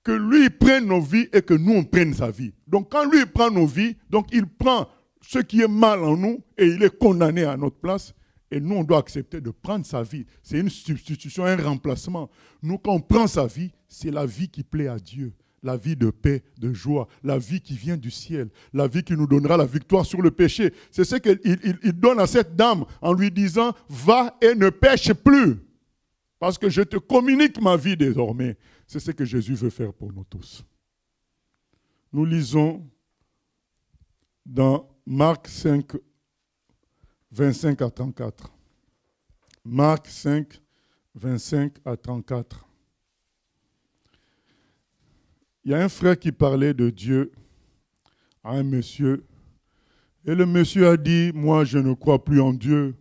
que lui prenne nos vies et que nous on prenne sa vie. Donc quand lui prend nos vies, donc il prend ce qui est mal en nous et il est condamné à notre place. Et nous on doit accepter de prendre sa vie. C'est une substitution, un remplacement. Nous quand on prend sa vie, c'est la vie qui plaît à Dieu. La vie de paix, de joie, la vie qui vient du ciel, la vie qui nous donnera la victoire sur le péché. C'est ce qu'il donne à cette dame en lui disant, va et ne pêche plus. Parce que je te communique ma vie désormais. C'est ce que Jésus veut faire pour nous tous. Nous lisons dans Marc 5, 25 à 34. Marc 5, 25 à 34. Il y a un frère qui parlait de Dieu à un monsieur. Et le monsieur a dit, moi je ne crois plus en Dieu.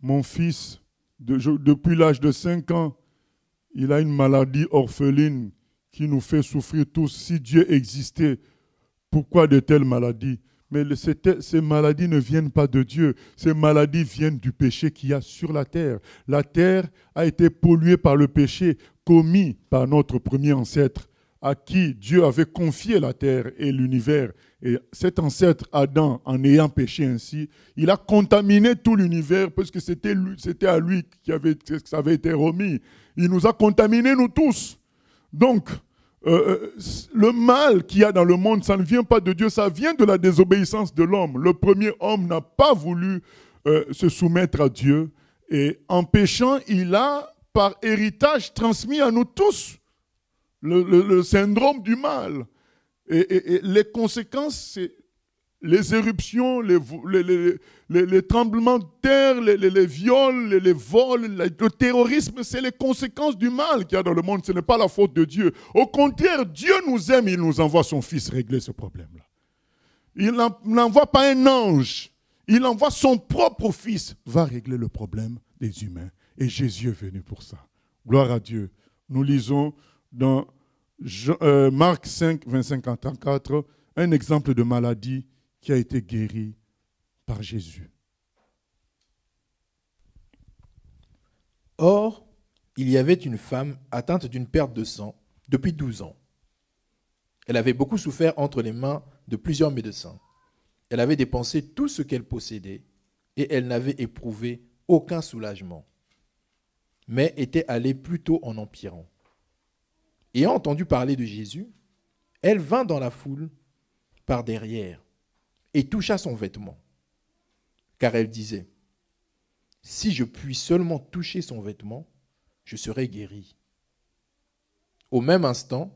Mon fils, depuis l'âge de 5 ans, il a une maladie orpheline qui nous fait souffrir tous. Si Dieu existait, pourquoi de telles maladies? Mais ces maladies ne viennent pas de Dieu. Ces maladies viennent du péché qu'il y a sur la terre. La terre a été polluée par le péché commis par notre premier ancêtre, à qui Dieu avait confié la terre et l'univers. Et cet ancêtre Adam, en ayant péché ainsi, il a contaminé tout l'univers parce que c'était à lui que ça avait été remis. Il nous a contaminés, nous tous. Donc, le mal qu'il y a dans le monde, ça ne vient pas de Dieu, ça vient de la désobéissance de l'homme. Le premier homme n'a pas voulu se soumettre à Dieu. Et en péchant, il a, par héritage, transmis à nous tous le syndrome du mal. Et les conséquences, c'est les éruptions, les tremblements de terre, les viols, les vols, le terrorisme, c'est les conséquences du mal qu'il y a dans le monde. Ce n'est pas la faute de Dieu. Au contraire, Dieu nous aime, il nous envoie son Fils régler ce problème-là. Il n'envoie pas un ange, il envoie son propre Fils, va régler le problème des humains. Et Jésus est venu pour ça. Gloire à Dieu. Nous lisons dans Marc 5, 25 à 34, un exemple de maladie qui a été guéri par Jésus. Or, il y avait une femme atteinte d'une perte de sang depuis 12 ans. Elle avait beaucoup souffert entre les mains de plusieurs médecins. Elle avait dépensé tout ce qu'elle possédait et elle n'avait éprouvé aucun soulagement, mais était allée plutôt en empirant. Ayant entendu parler de Jésus, elle vint dans la foule par derrière et toucha son vêtement, car elle disait, « Si je puis seulement toucher son vêtement, je serai guérie. Au même instant,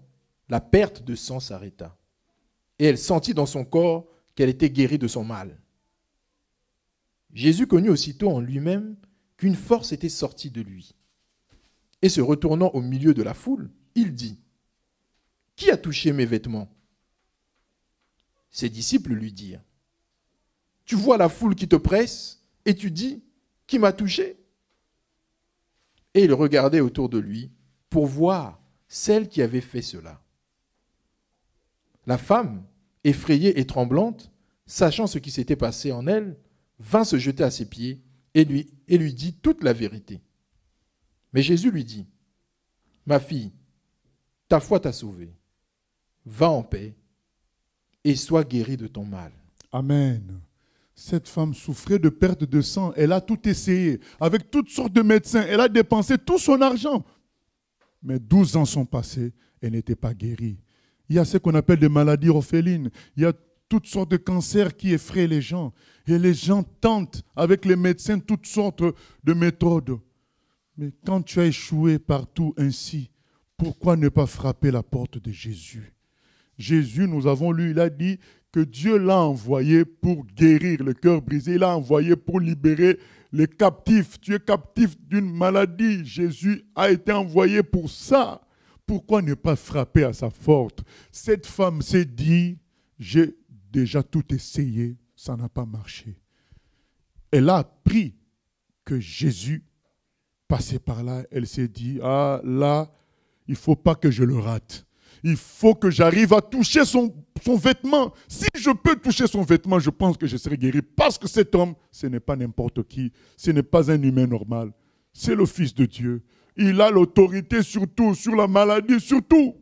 la perte de sang s'arrêta. Et elle sentit dans son corps qu'elle était guérie de son mal. Jésus connut aussitôt en lui-même qu'une force était sortie de lui. Et se retournant au milieu de la foule, il dit, « Qui a touché mes vêtements ?» Ses disciples lui dirent, « Tu vois la foule qui te presse et tu dis, « Qui m'a touché ?» Et il regardait autour de lui pour voir celle qui avait fait cela. La femme, effrayée et tremblante, sachant ce qui s'était passé en elle, vint se jeter à ses pieds et lui dit toute la vérité. Mais Jésus lui dit, « Ma fille, ta foi t'a sauvée. Va en paix et sois guérie de ton mal. » Amen. Cette femme souffrait de perte de sang. Elle a tout essayé, avec toutes sortes de médecins. Elle a dépensé tout son argent. Mais 12 ans sont passés, elle n'était pas guérie. Il y a ce qu'on appelle des maladies orphelines. Il y a toutes sortes de cancers qui effraient les gens. Et les gens tentent, avec les médecins, toutes sortes de méthodes. Mais quand tu as échoué partout ainsi, pourquoi ne pas frapper la porte de Jésus? Jésus, nous avons lu, il a dit que Dieu l'a envoyé pour guérir le cœur brisé. Il l'a envoyé pour libérer les captifs. Tu es captif d'une maladie. Jésus a été envoyé pour ça. Pourquoi ne pas frapper à sa porte? Cette femme s'est dit, j'ai déjà tout essayé, ça n'a pas marché. Elle a appris que Jésus passait par là. Elle s'est dit, ah là, il ne faut pas que je le rate. Il faut que j'arrive à toucher son vêtement. Si je peux toucher son vêtement, je pense que je serai guéri. Parce que cet homme, ce n'est pas n'importe qui. Ce n'est pas un humain normal. C'est le Fils de Dieu. Il a l'autorité sur tout, sur la maladie, sur tout.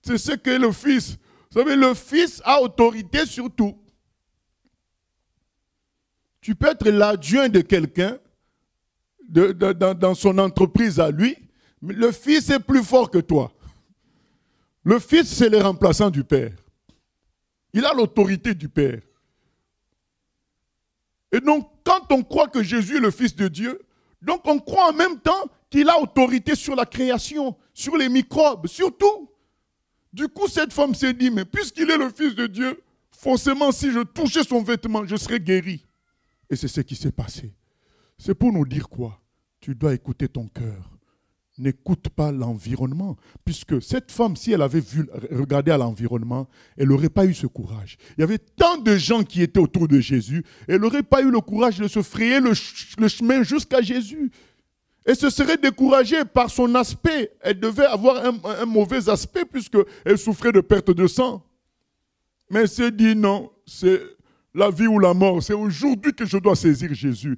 C'est ce qu'est le Fils. Vous savez, le Fils a autorité sur tout. Tu peux être l'adjoint de quelqu'un dans son entreprise à lui, mais le Fils est plus fort que toi. Le Fils, c'est le remplaçant du Père. Il a l'autorité du Père. Et donc, quand on croit que Jésus est le Fils de Dieu, donc on croit en même temps qu'il a autorité sur la création, sur les microbes, sur tout. Du coup, cette femme s'est dit, mais puisqu'il est le Fils de Dieu, forcément, si je touchais son vêtement, je serais guéri. Et c'est ce qui s'est passé. C'est pour nous dire quoi? Tu dois écouter ton cœur. N'écoute pas l'environnement. Puisque cette femme, si elle avait regardé à l'environnement, elle n'aurait pas eu ce courage. Il y avait tant de gens qui étaient autour de Jésus. Elle n'aurait pas eu le courage de se frayer le chemin jusqu'à Jésus. Elle se serait découragée par son aspect. Elle devait avoir un mauvais aspect puisqu'elle souffrait de perte de sang. Mais elle s'est dit non, c'est la vie ou la mort. C'est aujourd'hui que je dois saisir Jésus.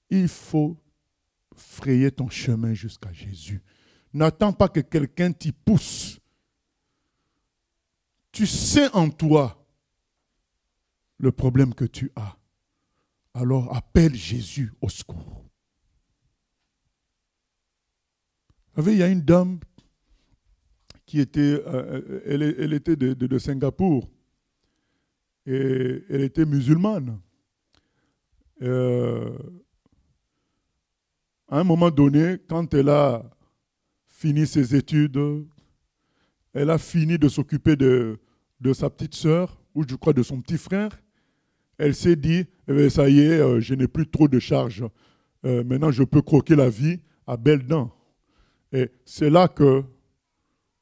Il faut frayer ton chemin jusqu'à Jésus. N'attends pas que quelqu'un t'y pousse. Tu sais en toi le problème que tu as. Alors appelle Jésus au secours. Vous savez, il y a une dame qui était, elle était de Singapour et elle était musulmane. À un moment donné, quand elle a fini ses études, elle a fini de s'occuper de sa petite sœur, ou je crois de son petit frère, elle s'est dit, ça y est, je n'ai plus trop de charges. Maintenant, je peux croquer la vie à belles dents. Et c'est là que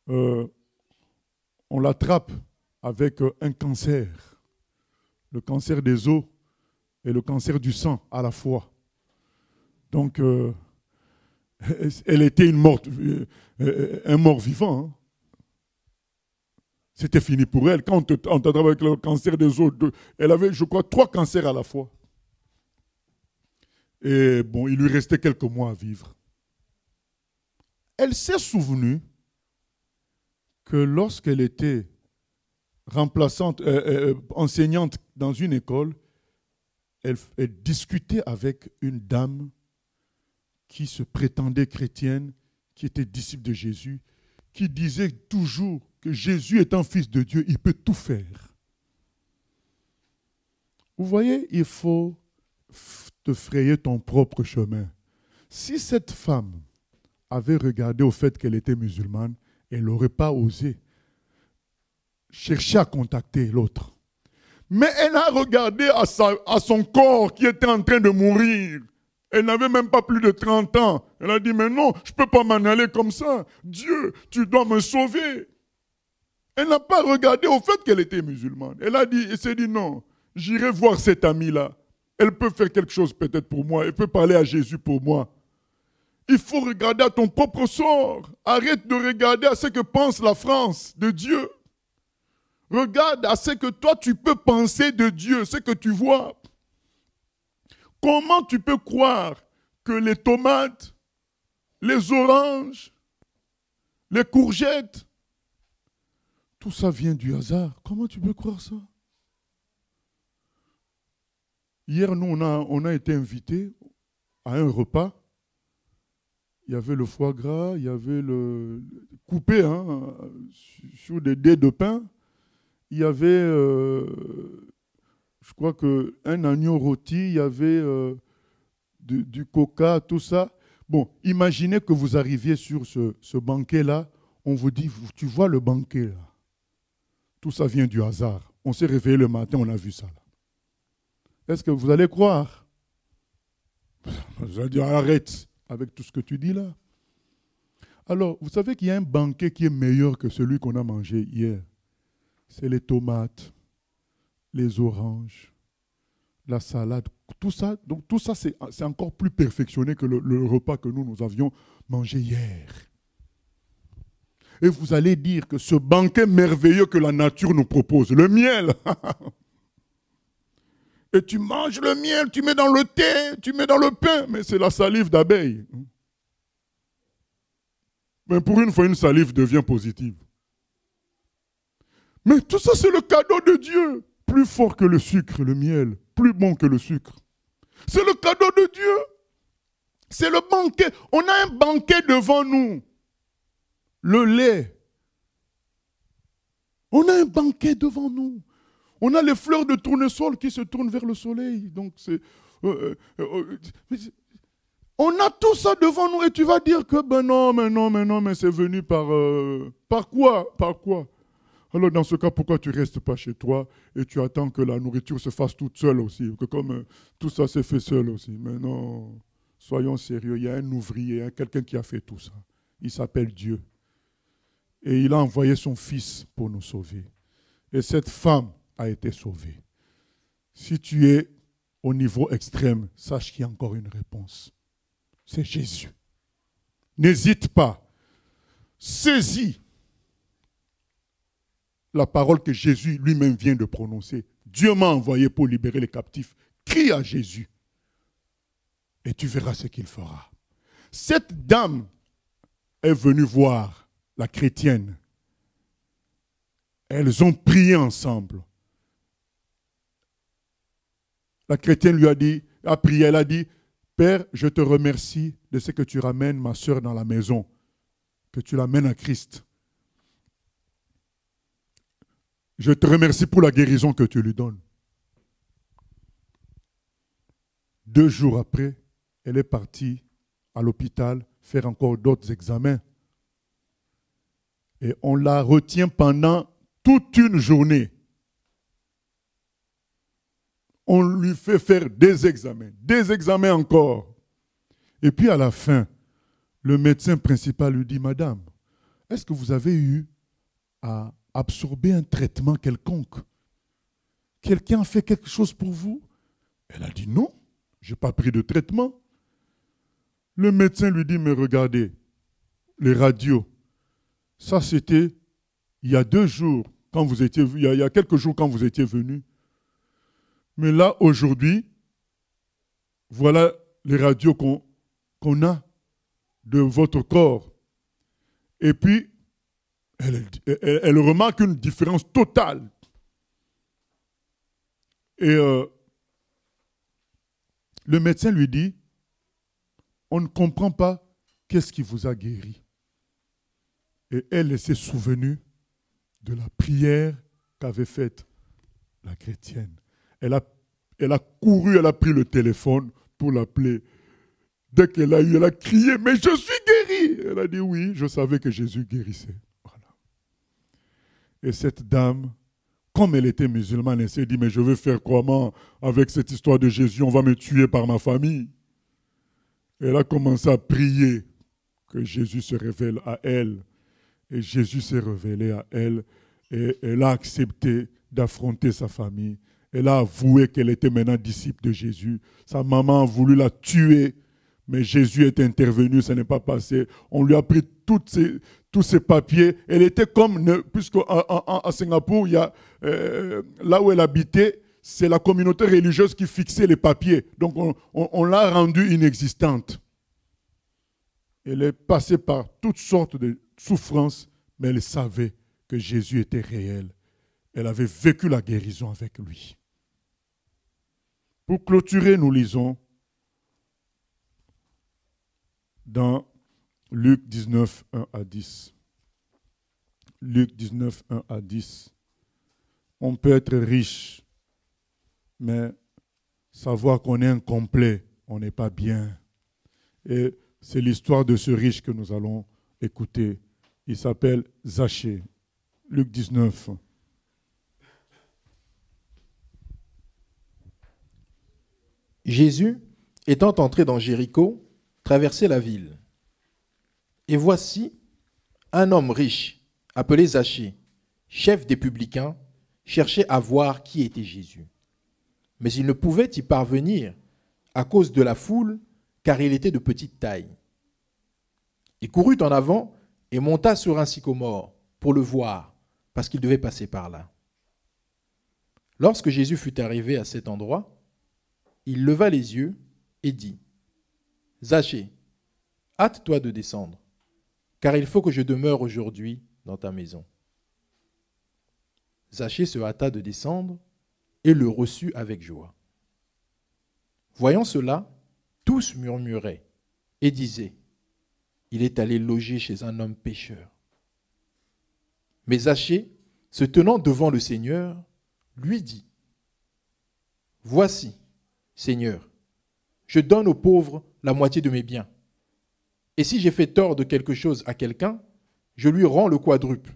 on l'attrape avec un cancer. Le cancer des os et le cancer du sang à la fois. Donc, elle était un mort vivant. Hein. C'était fini pour elle. Quand on t'attrape avec le cancer des os, elle avait, je crois, 3 cancers à la fois. Et bon, il lui restait quelques mois à vivre. Elle s'est souvenue que lorsqu'elle était remplaçante, enseignante dans une école, elle discutait avec une dame qui se prétendait chrétienne, qui était disciple de Jésus, qui disait toujours que Jésus étant fils de Dieu, il peut tout faire. Vous voyez, il faut te frayer ton propre chemin. Si cette femme avait regardé au fait qu'elle était musulmane, elle n'aurait pas osé chercher à contacter l'autre. Mais elle a regardé à son corps qui était en train de mourir. Elle n'avait même pas plus de 30 ans. Elle a dit, mais non, je ne peux pas m'en aller comme ça. Dieu, tu dois me sauver. Elle n'a pas regardé au fait qu'elle était musulmane. Elle s'est dit, non, j'irai voir cette amie-là. Elle peut faire quelque chose peut-être pour moi. Elle peut parler à Jésus pour moi. Il faut regarder à ton propre sort. Arrête de regarder à ce que pense la France de Dieu. Regarde à ce que toi tu peux penser de Dieu, ce que tu vois. Comment tu peux croire que les tomates, les oranges, les courgettes, tout ça vient du hasard? Comment tu peux croire ça? Hier, nous, on a été invités à un repas. Il y avait le foie gras, il y avait le coupé sur des dés de pain. Il y avait, je crois un agneau rôti, il y avait du coca, tout ça. Bon, imaginez que vous arriviez sur ce banquet-là, on vous dit, tu vois le banquet là, tout ça vient du hasard. On s'est réveillé le matin, on a vu ça là. Est-ce que vous allez croire? Vous allez dire, arrête avec tout ce que tu dis là. Alors, vous savez qu'il y a un banquet qui est meilleur que celui qu'on a mangé hier. C'est les tomates, les oranges, la salade, tout ça. Donc tout ça, c'est encore plus perfectionné que le repas que nous avions mangé hier. Et vous allez dire que ce banquet merveilleux que la nature nous propose, le miel, et tu manges le miel, tu mets dans le thé, tu mets dans le pain, mais c'est la salive d'abeille. Mais pour une fois, une salive devient positive. Mais tout ça, c'est le cadeau de Dieu. Plus fort que le sucre, le miel. Plus bon que le sucre. C'est le cadeau de Dieu. C'est le banquet. On a un banquet devant nous. Le lait. On a un banquet devant nous. On a les fleurs de tournesol qui se tournent vers le soleil. Donc c'est... on a tout ça devant nous et tu vas dire que ben non, mais c'est venu par quoi? Par quoi? Alors dans ce cas, pourquoi tu ne restes pas chez toi et tu attends que la nourriture se fasse toute seule aussi? Que comme tout ça s'est fait seul aussi. Mais non, soyons sérieux, il y a un ouvrier, il y a quelqu'un qui a fait tout ça. Il s'appelle Dieu. Et il a envoyé son fils pour nous sauver. Et cette femme a été sauvée. Si tu es au niveau extrême, sache qu'il y a encore une réponse. C'est Jésus. N'hésite pas. Saisis la parole que Jésus lui-même vient de prononcer. Dieu m'a envoyé pour libérer les captifs. Crie à Jésus et tu verras ce qu'il fera. Cette dame est venue voir la chrétienne. Elles ont prié ensemble. La chrétienne lui a prié, elle a dit, Père, je te remercie de ce que tu ramènes ma soeur dans la maison, que tu l'amènes à Christ. Je te remercie pour la guérison que tu lui donnes. 2 jours après, elle est partie à l'hôpital faire encore d'autres examens. Et on la retient pendant toute une journée. On lui fait faire des examens encore. Et puis à la fin, le médecin principal lui dit, Madame, est-ce que vous avez eu à absorber un traitement quelconque? Quelqu'un a fait quelque chose pour vous? Elle a dit non, je n'ai pas pris de traitement. Le médecin lui dit, mais regardez, les radios, ça c'était il y a 2 jours, quand vous étiez, il y a quelques jours quand vous étiez venu. Mais là, aujourd'hui, voilà les radios qu'on a de votre corps. Et puis, elle remarque une différence totale. Et le médecin lui dit, on ne comprend pas qu'est-ce qui vous a guéri. Et elle s'est souvenue de la prière qu'avait faite la chrétienne. Elle a couru, elle a pris le téléphone pour l'appeler. Dès qu'elle a eu, elle a crié, mais je suis guérie. Elle a dit oui, je savais que Jésus guérissait. Voilà. Et cette dame, comme elle était musulmane, elle s'est dit, mais je vais faire comment avec cette histoire de Jésus, on va me tuer par ma famille. Elle a commencé à prier que Jésus se révèle à elle. Et Jésus s'est révélé à elle et elle a accepté d'affronter sa famille. Elle a avoué qu'elle était maintenant disciple de Jésus. Sa maman a voulu la tuer, mais Jésus est intervenu, ça n'est pas passé. On lui a pris tous ses papiers. Elle était comme, puisque à Singapour, il y a, là où elle habitait, c'est la communauté religieuse qui fixait les papiers. Donc on l'a rendue inexistante. Elle est passée par toutes sortes de souffrances, mais elle savait que Jésus était réel. Elle avait vécu la guérison avec lui. Pour clôturer, nous lisons dans Luc 19, 1 à 10. Luc 19, 1 à 10. On peut être riche, mais savoir qu'on est incomplet, on n'est pas bien. Et c'est l'histoire de ce riche que nous allons écouter. Il s'appelle Zachée. Luc 19. Jésus, étant entré dans Jéricho, traversait la ville. Et voici, un homme riche, appelé Zachée, chef des publicains, cherchait à voir qui était Jésus. Mais il ne pouvait y parvenir à cause de la foule, car il était de petite taille. Il courut en avant et monta sur un sycomore pour le voir, parce qu'il devait passer par là. Lorsque Jésus fut arrivé à cet endroit, il leva les yeux et dit, « Zachée, hâte-toi de descendre, car il faut que je demeure aujourd'hui dans ta maison. » Zachée se hâta de descendre et le reçut avec joie. Voyant cela, tous murmuraient et disaient, « Il est allé loger chez un homme pécheur. » Mais Zachée, se tenant devant le Seigneur, lui dit, « Voici, Seigneur, je donne aux pauvres la moitié de mes biens. Et si j'ai fait tort de quelque chose à quelqu'un, je lui rends le quadruple. »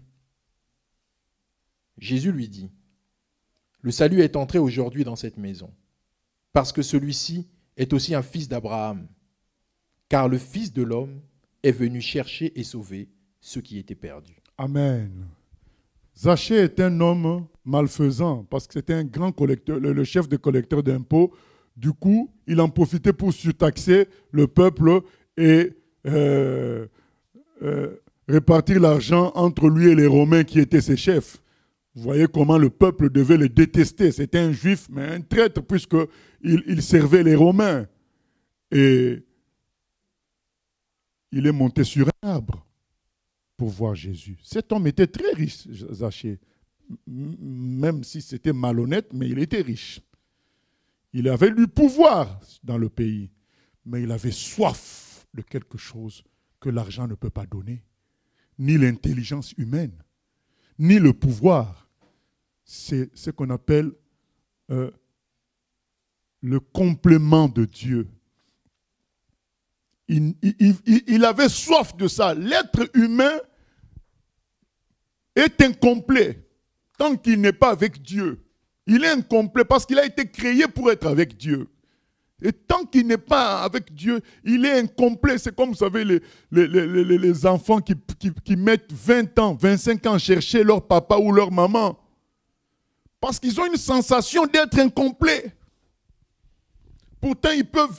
Jésus lui dit, « Le salut est entré aujourd'hui dans cette maison, parce que celui-ci est aussi un fils d'Abraham, car le Fils de l'homme est venu chercher et sauver ceux qui étaient perdus. » Amen. Zachée est un homme malfaisant, parce que c'était un grand collecteur, le chef des collecteurs d'impôts. Du coup, il en profitait pour surtaxer le peuple et répartir l'argent entre lui et les Romains qui étaient ses chefs. Vous voyez comment le peuple devait le détester. C'était un juif, mais un traître, puisqu'il servait les Romains. Et il est monté sur un arbre pour voir Jésus. Cet homme était très riche, Zachée. Même si c'était malhonnête, mais il était riche. Il avait du pouvoir dans le pays, mais il avait soif de quelque chose que l'argent ne peut pas donner, ni l'intelligence humaine, ni le pouvoir. C'est ce qu'on appelle le complément de Dieu. Il avait soif de ça. L'être humain est incomplet tant qu'il n'est pas avec Dieu. Il est incomplet parce qu'il a été créé pour être avec Dieu. Et tant qu'il n'est pas avec Dieu, il est incomplet. C'est comme, vous savez, les enfants qui mettent 20 ans, 25 ans à chercher leur papa ou leur maman. Parce qu'ils ont une sensation d'être incomplets. Pourtant,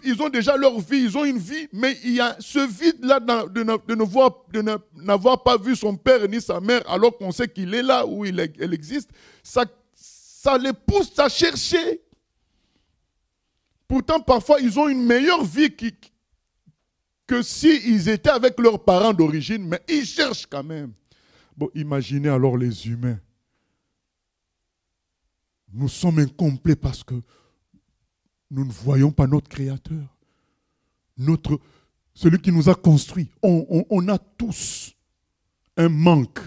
ils ont déjà leur vie, ils ont une vie, mais il y a ce vide-là de n'avoir pas vu son père ni sa mère, alors qu'on sait qu'il est là où elle existe. Ça les pousse à chercher. Pourtant, parfois, ils ont une meilleure vie que s'ils étaient avec leurs parents d'origine, mais ils cherchent quand même. Bon, imaginez alors les humains. Nous sommes incomplets parce que nous ne voyons pas notre Créateur, celui qui nous a construits. On a tous un manque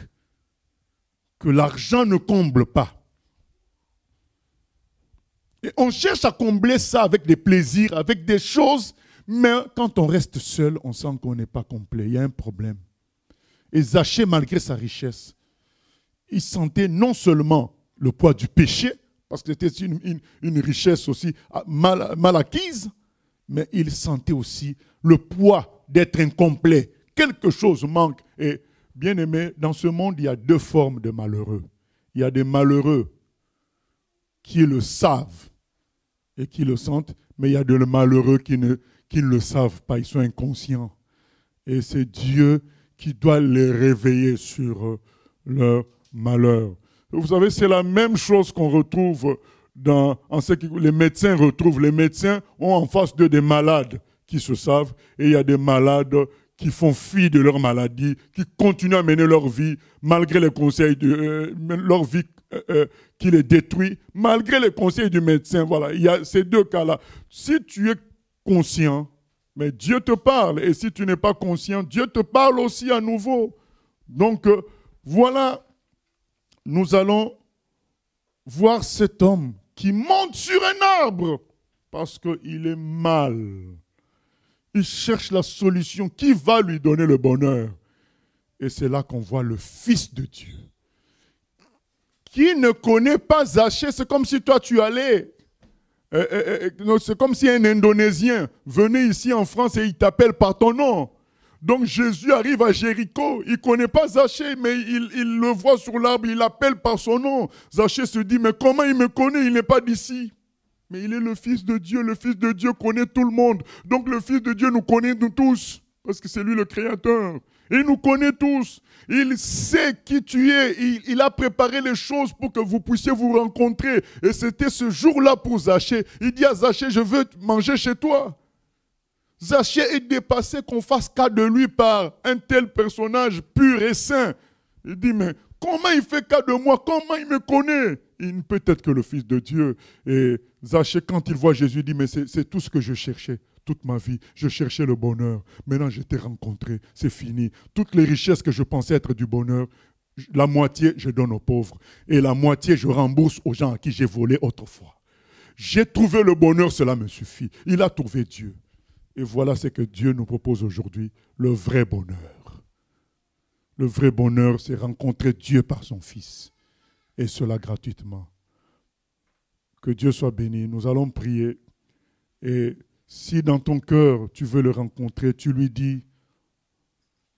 que l'argent ne comble pas. Et on cherche à combler ça avec des plaisirs, avec des choses, Mais quand on reste seul, on sent qu'on n'est pas complet. Il y a un problème. Et Zachée, malgré sa richesse, il sentait non seulement le poids du péché, parce que c'était une richesse aussi mal acquise, mais il sentait aussi le poids d'être incomplet. Quelque chose manque. Et bien aimé, dans ce monde, il y a deux formes de malheureux. Il y a des malheureux qui le savent et qui le sentent, mais il y a des malheureux qui ne le savent pas, ils sont inconscients. Et c'est Dieu qui doit les réveiller sur leur malheur. Vous savez, c'est la même chose qu'on retrouve en ce que les médecins retrouvent. Les médecins ont en face d'eux des malades qui se savent, et il y a des malades qui font fi de leur maladie, qui continuent à mener leur vie, malgré les conseils leur vie qui les détruit, malgré les conseils du médecin. Voilà, il y a ces deux cas-là. Si tu es conscient, mais Dieu te parle, et si tu n'es pas conscient, Dieu te parle aussi à nouveau. Donc, voilà, nous allons voir cet homme qui monte sur un arbre parce qu'il est mal. Il cherche la solution qui va lui donner le bonheur. Et c'est là qu'on voit le Fils de Dieu. Qui ne connaît pas Zachée, c'est comme si toi tu allais. C'est comme si un Indonésien venait ici en France et il t'appelle par ton nom. Donc Jésus arrive à Jéricho, il ne connaît pas Zachée, mais il le voit sur l'arbre, il l'appelle par son nom. Zachée se dit, mais comment il me connaît, il n'est pas d'ici. Mais il est le Fils de Dieu connaît tout le monde. Donc le Fils de Dieu nous connaît nous tous, parce que c'est lui le Créateur. Il nous connaît tous. Il sait qui tu es. Il a préparé les choses pour que vous puissiez vous rencontrer. Et c'était ce jour-là pour Zachée. Il dit à Zachée, je veux manger chez toi. Zachée est dépassé qu'on fasse cas de lui par un tel personnage pur et saint. Il dit, mais comment il fait cas de moi? Comment il me connaît? Il ne peut être que le Fils de Dieu. Et Zachée, quand il voit Jésus, il dit, mais c'est tout ce que je cherchais. Toute ma vie, je cherchais le bonheur. Maintenant, je t'ai rencontré. C'est fini. Toutes les richesses que je pensais être du bonheur, la moitié, je donne aux pauvres. Et la moitié, je rembourse aux gens à qui j'ai volé autrefois. J'ai trouvé le bonheur, cela me suffit. Il a trouvé Dieu. Et voilà ce que Dieu nous propose aujourd'hui, le vrai bonheur. Le vrai bonheur, c'est rencontrer Dieu par son Fils. Et cela gratuitement. Que Dieu soit béni. Nous allons prier. Et si dans ton cœur, tu veux le rencontrer, tu lui dis,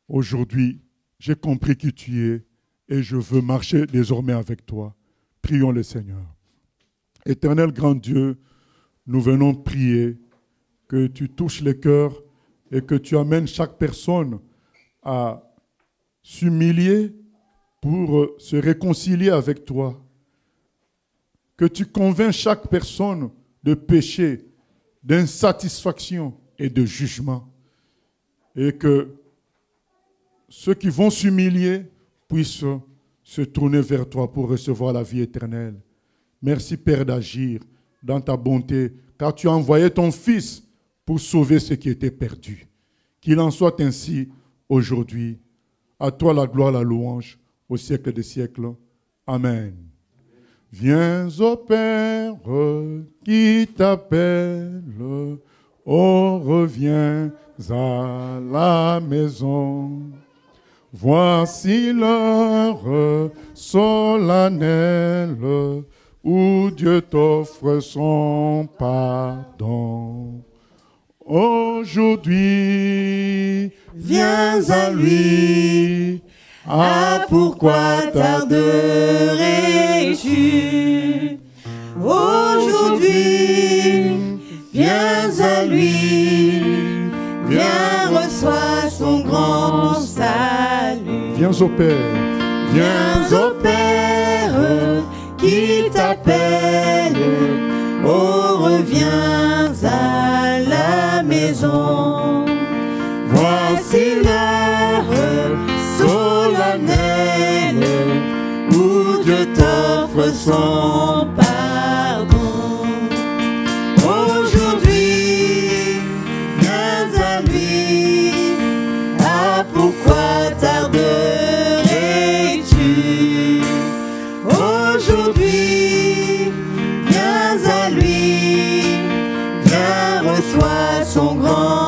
aujourd'hui, j'ai compris qui tu es et je veux marcher désormais avec toi. Prions le Seigneur. Éternel grand Dieu, nous venons prier que tu touches les cœurs et que tu amènes chaque personne à s'humilier pour se réconcilier avec toi. Que tu convaincs chaque personne de péché, d'insatisfaction et de jugement. Et que ceux qui vont s'humilier puissent se tourner vers toi pour recevoir la vie éternelle. Merci Père d'agir dans ta bonté, car tu as envoyé ton Fils pour sauver ceux qui étaient perdus. Qu'il en soit ainsi aujourd'hui. À toi la gloire, la louange, au siècle des siècles. Amen. Viens au Père qui t'appelle, oh reviens à la maison. Voici l'heure solennelle où Dieu t'offre son pardon. Aujourd'hui, viens à lui. Ah, pourquoi tarderais-tu? Aujourd'hui, viens à lui. Viens, reçois son grand salut. Viens au Père. Viens au Père qui t'appelle. Oh, reviens à la maison. Voici l'heure solennelle où Dieu t'offre son pardon. Aujourd'hui, viens à lui. Ah, pourquoi tarderais-tu? Aujourd'hui, viens à lui. Viens, reçois son grand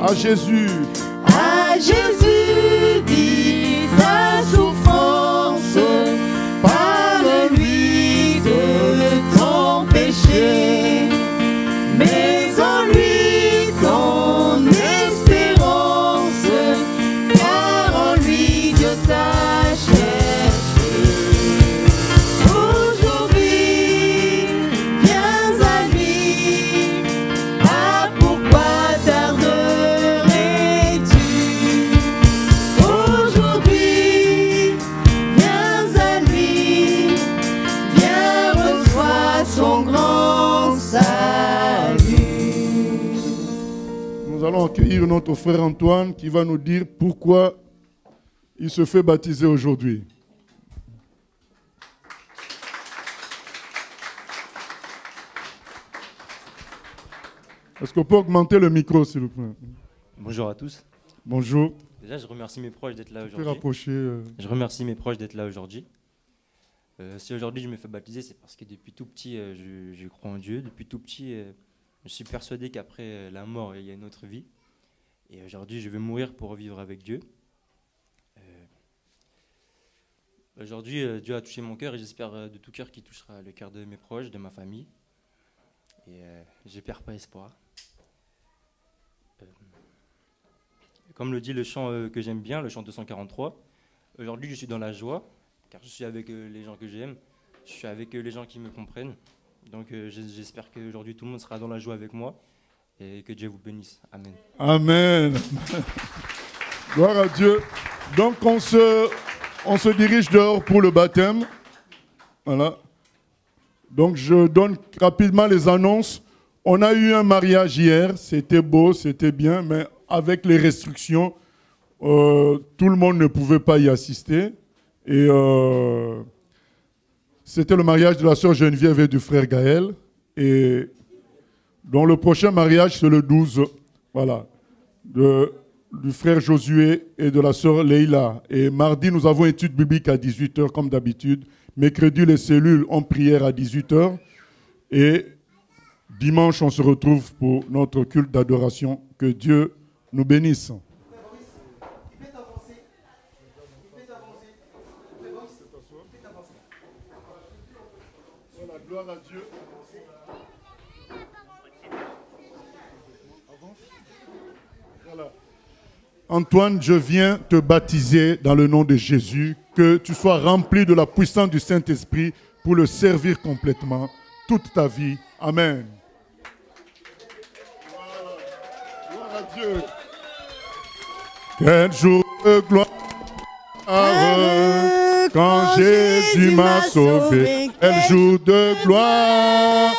À Jésus. À Jésus dit ta souffrance, parle-lui de ton péché, mais en lui ton espérance, car en lui Dieu t'achète. Aujourd'hui, viens à lui, ah pourquoi tarderais-tu? Aujourd'hui, viens à lui, viens reçois son grand salut. Nous allons accueillir notre frère Antoine qui va nous dire pourquoi il se fait baptiser aujourd'hui. Est-ce qu'on peut augmenter le micro, s'il vous plaît? Bonjour à tous. Bonjour. Déjà, je remercie mes proches d'être là Tu peux aujourd'hui. rapprocher. Je remercie mes proches d'être là aujourd'hui. Si aujourd'hui je me fais baptiser, c'est parce que depuis tout petit, je crois en Dieu. Depuis tout petit, je suis persuadé qu'après la mort, il y a une autre vie. Et aujourd'hui, je vais mourir pour vivre avec Dieu. Aujourd'hui, Dieu a touché mon cœur et j'espère de tout cœur qu'il touchera le cœur de mes proches, de ma famille. Et je ne perds pas espoir. Comme le dit le chant que j'aime bien, le chant 243, aujourd'hui je suis dans la joie, car je suis avec les gens que j'aime, je suis avec les gens qui me comprennent. Donc j'espère qu'aujourd'hui tout le monde sera dans la joie avec moi et que Dieu vous bénisse. Amen. Amen. Gloire à Dieu. Donc on se dirige dehors pour le baptême. Voilà. Donc je donne rapidement les annonces. On a eu un mariage hier, c'était beau, c'était bien, mais avec les restrictions, tout le monde ne pouvait pas y assister. Et c'était le mariage de la sœur Geneviève et du frère Gaël. Et dont le prochain mariage, c'est le 12, voilà, du frère Josué et de la sœur Leïla. Et mardi, nous avons étude biblique à 18h, comme d'habitude. Mercredi, les cellules ont prière à 18h. Et dimanche, on se retrouve pour notre culte d'adoration. Que Dieu nous bénisse. Voilà, gloire à Dieu. Voilà. Antoine, je viens te baptiser dans le nom de Jésus, que tu sois rempli de la puissance du Saint-Esprit pour le servir complètement toute ta vie. Amen. Gloire à Dieu. Quel jour de gloire quand Jésus m'a sauvé. Quel jour de gloire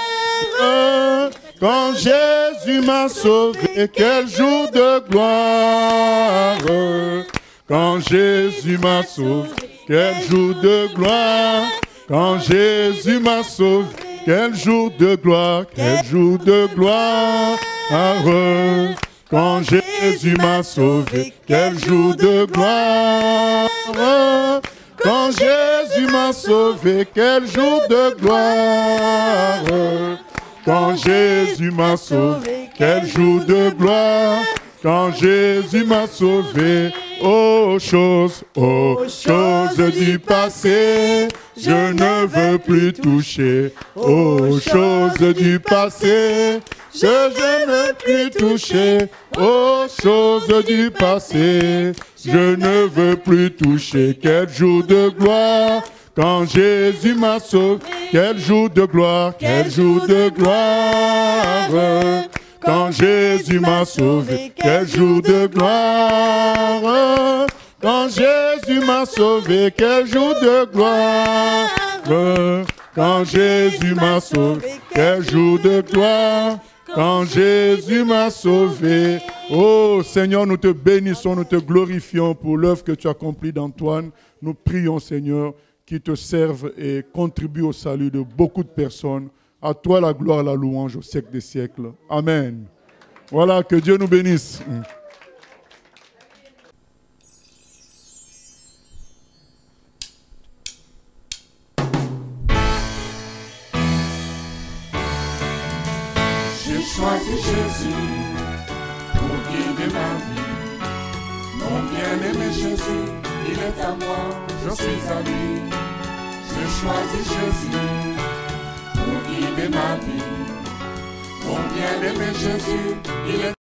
quand Jésus m'a sauvé. Quel jour de gloire quand Jésus m'a sauvé. Quel jour de gloire quand Jésus m'a sauvé. Quel jour de gloire, quel jour de gloire quand Jésus m'a sauvé. Quel jour de gloire quand Jésus m'a sauvé. Quel jour de gloire quand Jésus m'a sauvé. Quel jour de gloire quand Jésus m'a sauvé. Aux choses du passé, je ne veux plus toucher. Aux choses du passé, je ne veux plus toucher. Aux choses du passé, je ne veux plus toucher. Quel jour de gloire quand Jésus m'a sauvé. Quel jour de gloire, quel jour de gloire quand Jésus m'a sauvé. Quel jour de gloire quand Jésus m'a sauvé. Quel jour de gloire quand Jésus m'a sauvé. Quel jour de gloire quand Jésus m'a sauvé. Oh Seigneur, nous te bénissons, nous te glorifions pour l'œuvre que tu as accomplie d'Antoine. Nous prions, Seigneur, qu'il te serve et contribue au salut de beaucoup de personnes. À toi la gloire, la louange au siècle des siècles. Amen. Voilà, que Dieu nous bénisse. J'ai choisi Jésus pour guider guider ma vie. Mon bien-aimé Jésus, il est à moi, je suis à lui. Je choisis Jésus pour guider ma vie. Mon bien-aimé Jésus, il est